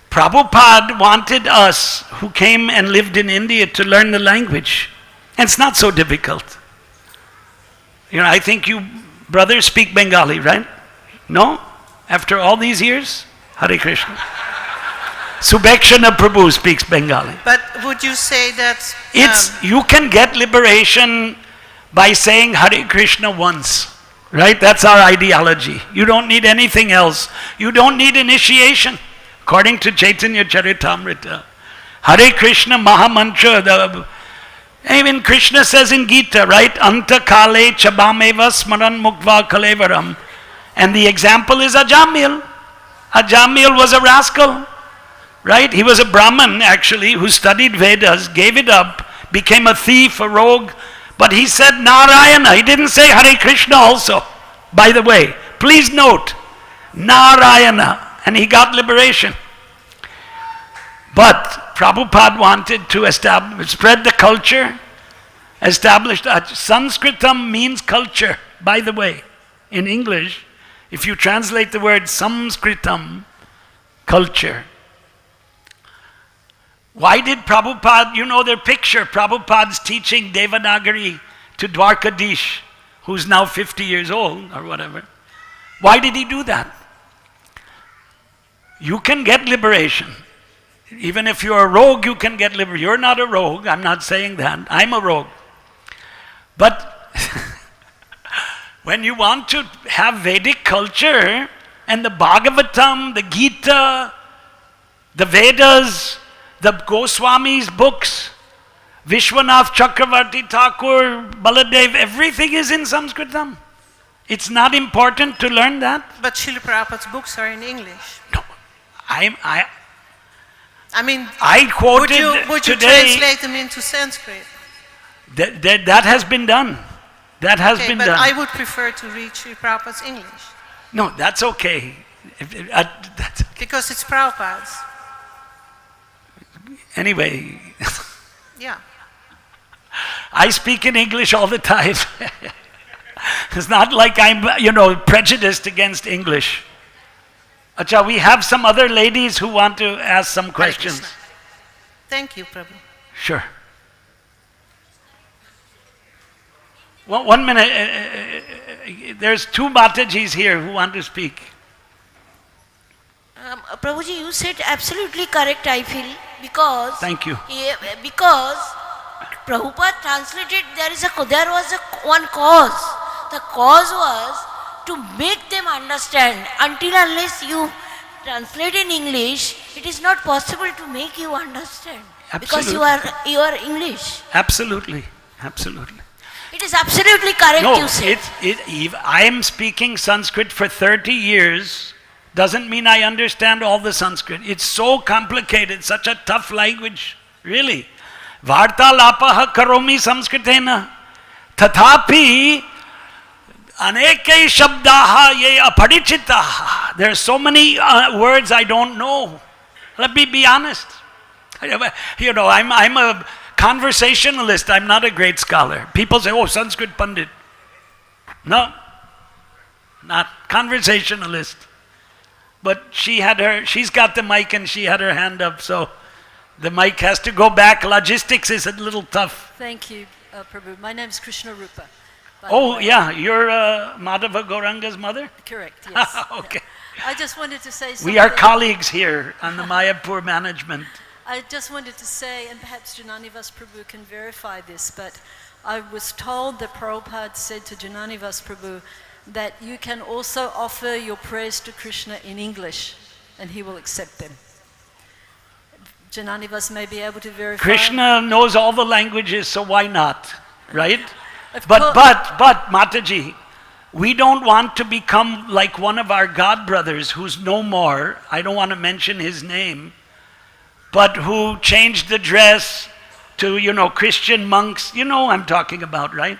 Prabhupada wanted us who came and lived in India to learn the language. And it's not so difficult. You know, I think you brothers speak Bengali, right? No? After all these years? Hare Krishna. Subhekshana Prabhu speaks Bengali. But would you say that... You can get liberation by saying Hare Krishna once. Right? That's our ideology. You don't need anything else. You don't need initiation. According to Chaitanya Charitamrita. Hare Krishna Mahamantra, even Krishna says in Gita, right? Anta kale chabameva smaran mukva kalevaram. And the example is Ajamil. Ajamil was a rascal. Right? He was a Brahmin actually who studied Vedas, gave it up, became a thief, a rogue. But he said Narayana. He didn't say Hare Krishna also. By the way, please note, Narayana. And he got liberation. But Prabhupada wanted to spread the culture, established Sanskritam means culture, by the way. In English, if you translate the word Sanskritam, culture. Why did Prabhupada, you know their picture, Prabhupada's teaching Devanagari to Dwarkadish, who's now 50 years old or whatever. Why did he do that? You can get liberation. Even if you're a rogue, you can get liberation. You're not a rogue, I'm not saying that. I'm a rogue. But when you want to have Vedic culture and the Bhagavatam, the Gita, the Vedas, the Goswami's books, Vishwanath Chakravarti Thakur, Baladev, everything is in Sanskritam. It's not important to learn that. But Srila Prabhupada's books are in English. No, I quoted would you today. translate them into Sanskrit? That has been done. That has been but done. I would prefer to read Srila Prabhupada's English. No, that's okay. That's okay. Because it's Prabhupada's. Anyway, Yeah. I speak in English all the time. It's not like I'm, prejudiced against English. Acha, we have some other ladies who want to ask some questions. Thank you, Prabhu. Sure. Well, 1 minute. There's two Matajis here who want to speak. Prabhuji, you said absolutely correct, I feel, because... Thank you. Because Prabhupada translated, there was one cause. The cause was to make them understand. Until unless you translate in English, it is not possible to make you understand. Absolutely. Because you are English. Absolutely. Absolutely. It is absolutely correct, No, you said. I am speaking Sanskrit for 30 years. Doesn't mean I understand all the Sanskrit. It's so complicated, such a tough language. Really. Vartalapaha karomi samskritena. Tathapi aneke shabdaha ye apadichitaha. There are so many words I don't know. Let me be honest. I'm a conversationalist. I'm not a great scholar. People say, oh, Sanskrit Pandit. No, not conversationalist. But she's got the mic and she had her hand up, so the mic has to go back. Logistics is a little tough. Thank you, Prabhu. My name is Krishna Rupa. Oh, yeah, you're Madhava Gauranga's mother? Correct, yes. Okay. I just wanted to say something. We are colleagues here on the Mayapur management. I just wanted to say, and perhaps Jananivas Prabhu can verify this, but I was told that Prabhupada said to Jananivas Prabhu that you can also offer your prayers to Krishna in English and he will accept them. Janani of us may be able to verify. Krishna knows all the languages, so why not? Right? Of But course. Mataji, we don't want to become like one of our god brothers who's no more, I don't want to mention his name, but who changed the dress to, Christian monks. You know what I'm talking about, right?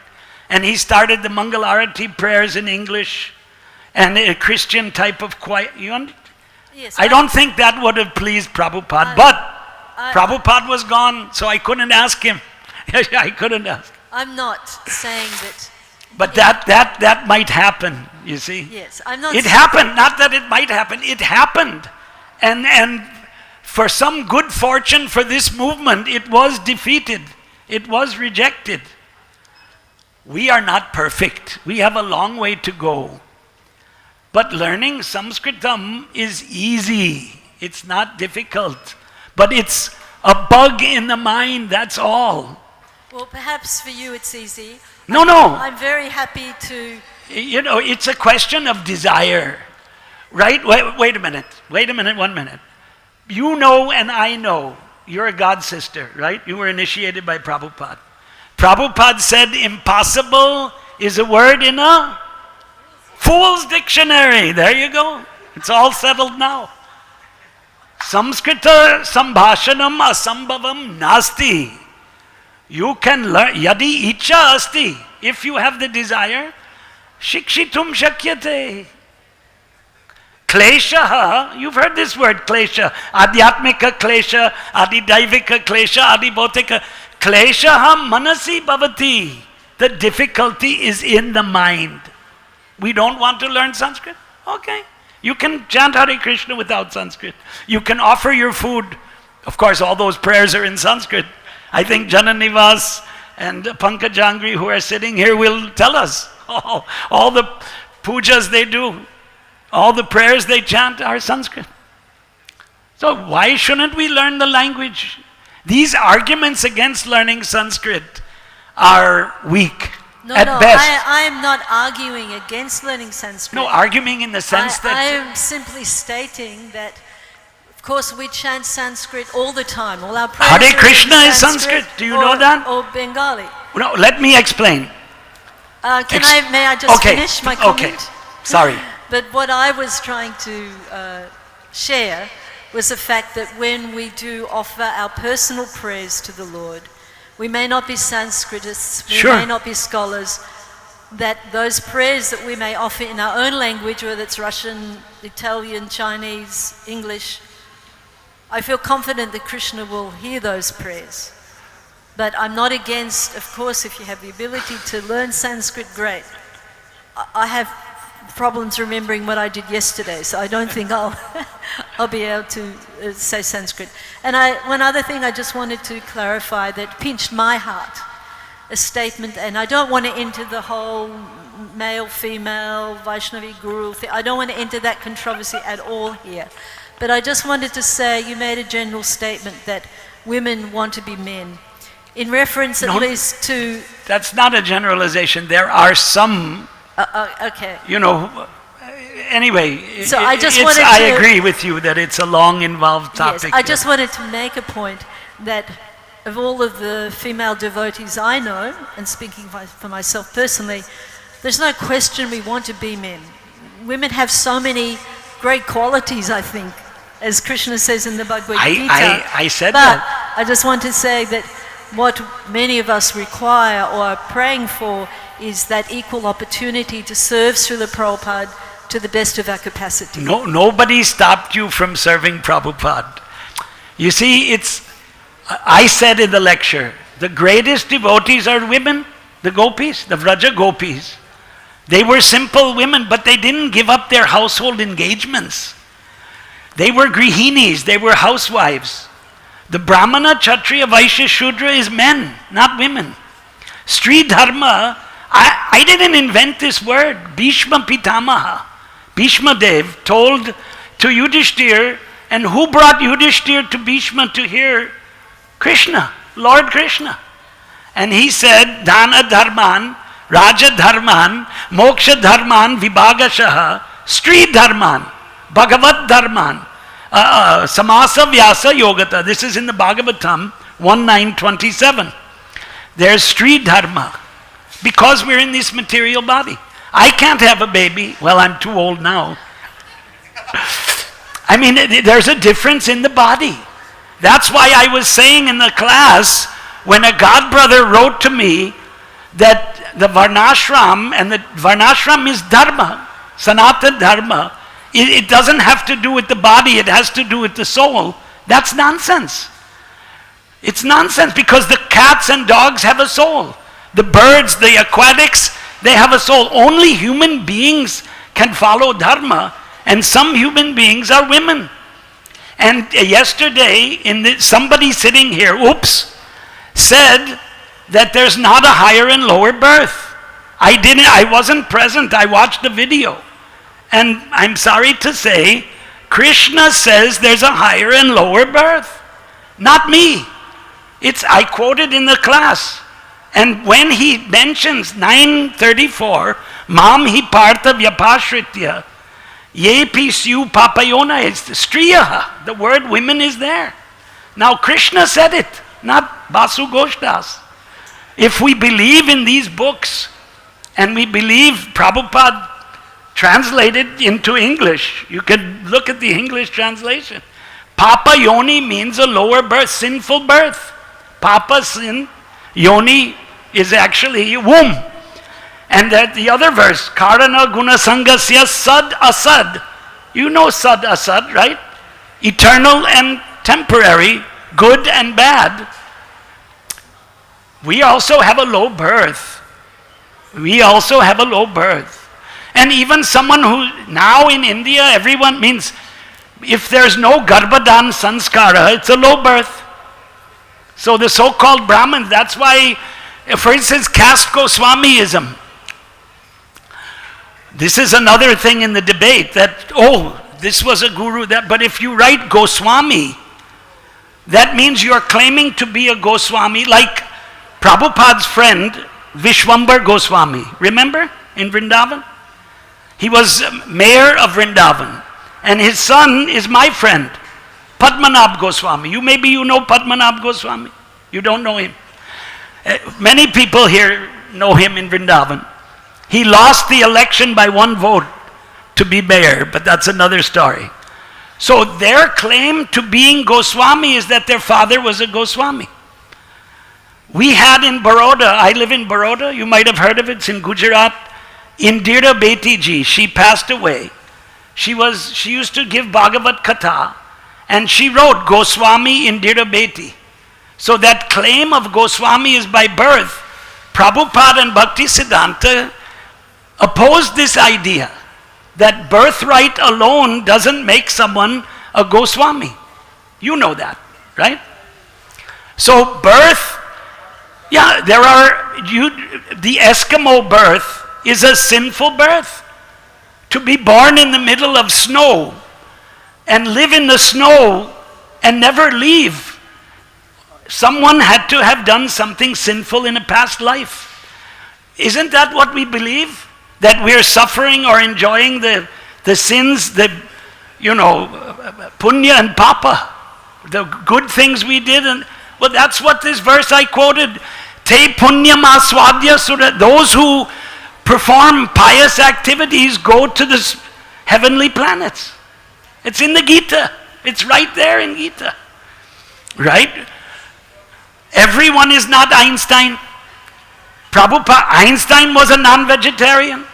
And he started the Mangalarati prayers in English and a Christian type of quiet. Yes, I don't think that would have pleased Prabhupada, but Prabhupada was gone, so I couldn't ask him. I couldn't ask. I'm not saying that. But that might happen, you see. Yes, I'm not. It happened, not that it might happen, it happened. And for some good fortune for this movement, it was defeated. It was rejected. We are not perfect. We have a long way to go. But learning Sanskritam is easy. It's not difficult. But it's a bug in the mind, that's all. Well, perhaps for you it's easy. No. I'm very happy to. It's a question of desire. Right? Wait a minute, 1 minute. You know and I know. You're a god sister, right? You were initiated by Prabhupada. Prabhupada said impossible is a word in a fool's dictionary. There you go. It's all settled now. Samskrita sambhashanam asambhavam nasti. You can learn, yadi icha asti. If you have the desire, shikshitum shakyate. Kleshaha, you've heard this word, klesha. Adhyatmika klesha, adidaivika klesha, adibhotika. Kleshaha manasi bhavati. The difficulty is in the mind. We don't want to learn Sanskrit? Okay. You can chant Hare Krishna without Sanskrit. You can offer your food. Of course, all those prayers are in Sanskrit. I think Jananivas and Pankajangri who are sitting here will tell us. All the pujas they do, all the prayers they chant are Sanskrit. So why shouldn't we learn the language? These arguments against learning Sanskrit are weak at best. I am not arguing against learning Sanskrit. No, arguing in the sense that... I am simply stating that, of course, we chant Sanskrit all the time. All our prayers Hare are Krishna in is Sanskrit. Do you or, know that? Or Bengali. No, let me explain. May I just finish my comment? Okay, sorry. But what I was trying to share was the fact that when we do offer our personal prayers to the Lord, we may not be Sanskritists, we may not be scholars, that those prayers that we may offer in our own language, whether it's Russian, Italian, Chinese, English, I feel confident that Krishna will hear those prayers. But I'm not against, of course, if you have the ability to learn Sanskrit, great. I have problems remembering what I did yesterday, so I don't think I'll be able to say Sanskrit. And one other thing I just wanted to clarify that pinched my heart, a statement, and I don't want to enter the whole male, female, Vaishnavi, Guru thing. I don't want to enter that controversy at all here. But I just wanted to say, you made a general statement that women want to be men. In reference at least to... That's not a generalization. There are some... okay. Anyway, so I agree with you that it's a long, involved topic. Yes, I just wanted to make a point that of all of the female devotees I know, and speaking for myself personally, there's no question we want to be men. Women have so many great qualities, I think, as Krishna says in the Bhagavad Gita. I said but that. I just want to say that what many of us require or are praying for is that equal opportunity to serve Srila Prabhupada to the best of our capacity. No, nobody stopped you from serving Prabhupada. You see, I said in the lecture, the greatest devotees are women, the gopis, the Vraja gopis. They were simple women, but they didn't give up their household engagements. They were grihinis, they were housewives. The Brahmana, Kshatriya, Vaishya, Shudra is men, not women. Sri Dharma, I didn't invent this word. Bhishma Pitamaha, Bhishma Dev told to Yudhishthir, and who brought Yudhishthir to Bhishma to hear? Krishna, Lord Krishna. And he said, Dana Dharman, Raja Dharman, Moksha Dharman, Vibhagashaha, Sri Dharman, Bhagavat Dharman. Samasa Vyasa Yogata. This is in the Bhagavatam 1.9.27. There's Sri Dharma. Because we're in this material body. I can't have a baby. Well, I'm too old now. I mean, there's a difference in the body. That's why I was saying in the class, when a god brother wrote to me that the Varnashram, and the Varnashram is Dharma, Sanatana Dharma, it doesn't have to do with the body, it has to do with the soul. That's nonsense. It's nonsense because the cats and dogs have a soul. The birds, the aquatics, they have a soul. Only human beings can follow Dharma, and some human beings are women. And yesterday, somebody sitting here, said that there's not a higher and lower birth. I wasn't present, I watched the video. And I'm sorry to say, Krishna says there's a higher and lower birth. Not me. I quoted in the class. And when he mentions 934, Mam hi partha vyapashritya, yepi syu papayona, it's striyaha. The word women is there. Now Krishna said it, not Basu Ghosh Das. If we believe in these books, and we believe Prabhupada translated into English, you can look at the English translation. Papa Yoni means a lower birth, sinful birth. Papa sin, Yoni is actually womb. And that the other verse, Karana Guna Sangasya Sad Asad. You know Sad Asad, right? Eternal and temporary, good and bad. We also have a low birth. We also have a low birth. And even someone who, now in India, everyone means, if there's no Garbhadan Sanskara, it's a low birth. So the so-called Brahmins, that's why, for instance, caste Goswamiism. This is another thing in the debate that, this was a guru, but if you write Goswami, that means you're claiming to be a Goswami, like Prabhupada's friend, Vishwambar Goswami. Remember in Vrindavan? He was mayor of Vrindavan. And his son is my friend, Padmanabh Goswami. Maybe you know Padmanabh Goswami. You don't know him. Many people here know him in Vrindavan. He lost the election by 1 vote to be mayor, but that's another story. So their claim to being Goswami is that their father was a Goswami. We had in Baroda, I live in Baroda, you might have heard of it, it's in Gujarat, Indira Beti Ji, she passed away. She used to give Bhagavat Katha, and she wrote Goswami Indira Beti. So that claim of Goswami is by birth. Prabhupada and Bhakti Siddhanta opposed this idea that birthright alone doesn't make someone a Goswami. You know that, right? So birth, the Eskimo birth is a sinful birth. To be born in the middle of snow and live in the snow and never leave, someone had to have done something sinful in a past life. Isn't that what we believe? That we're suffering or enjoying the sins, punya and papa, the good things we did. And well, that's what this verse I quoted, te punyam aswadya sura, those who perform pious activities go to the heavenly planets. It's in the Gita. It's right there in Gita. Right? Everyone is not Einstein. Einstein was a non-vegetarian.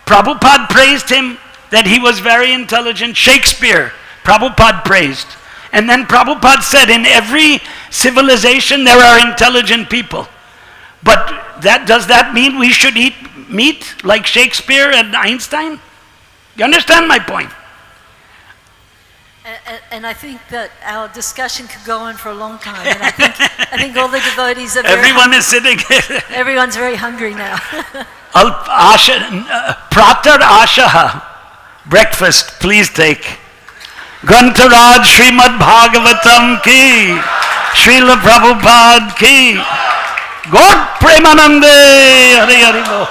Prabhupada praised him that he was very intelligent. Shakespeare, Prabhupada praised. And then Prabhupada said, in every civilization there are intelligent people. But does that mean we should eat meat like Shakespeare and Einstein? You understand my point? And I think that our discussion could go on for a long time. And I think all the devotees are everyone is sitting here. Everyone's very hungry now. Pratar Ashaha, breakfast, please take. Grantaraj Srimad Bhagavatam ki, Srila Prabhupada ki. God Premanande, Hari Hari Bol.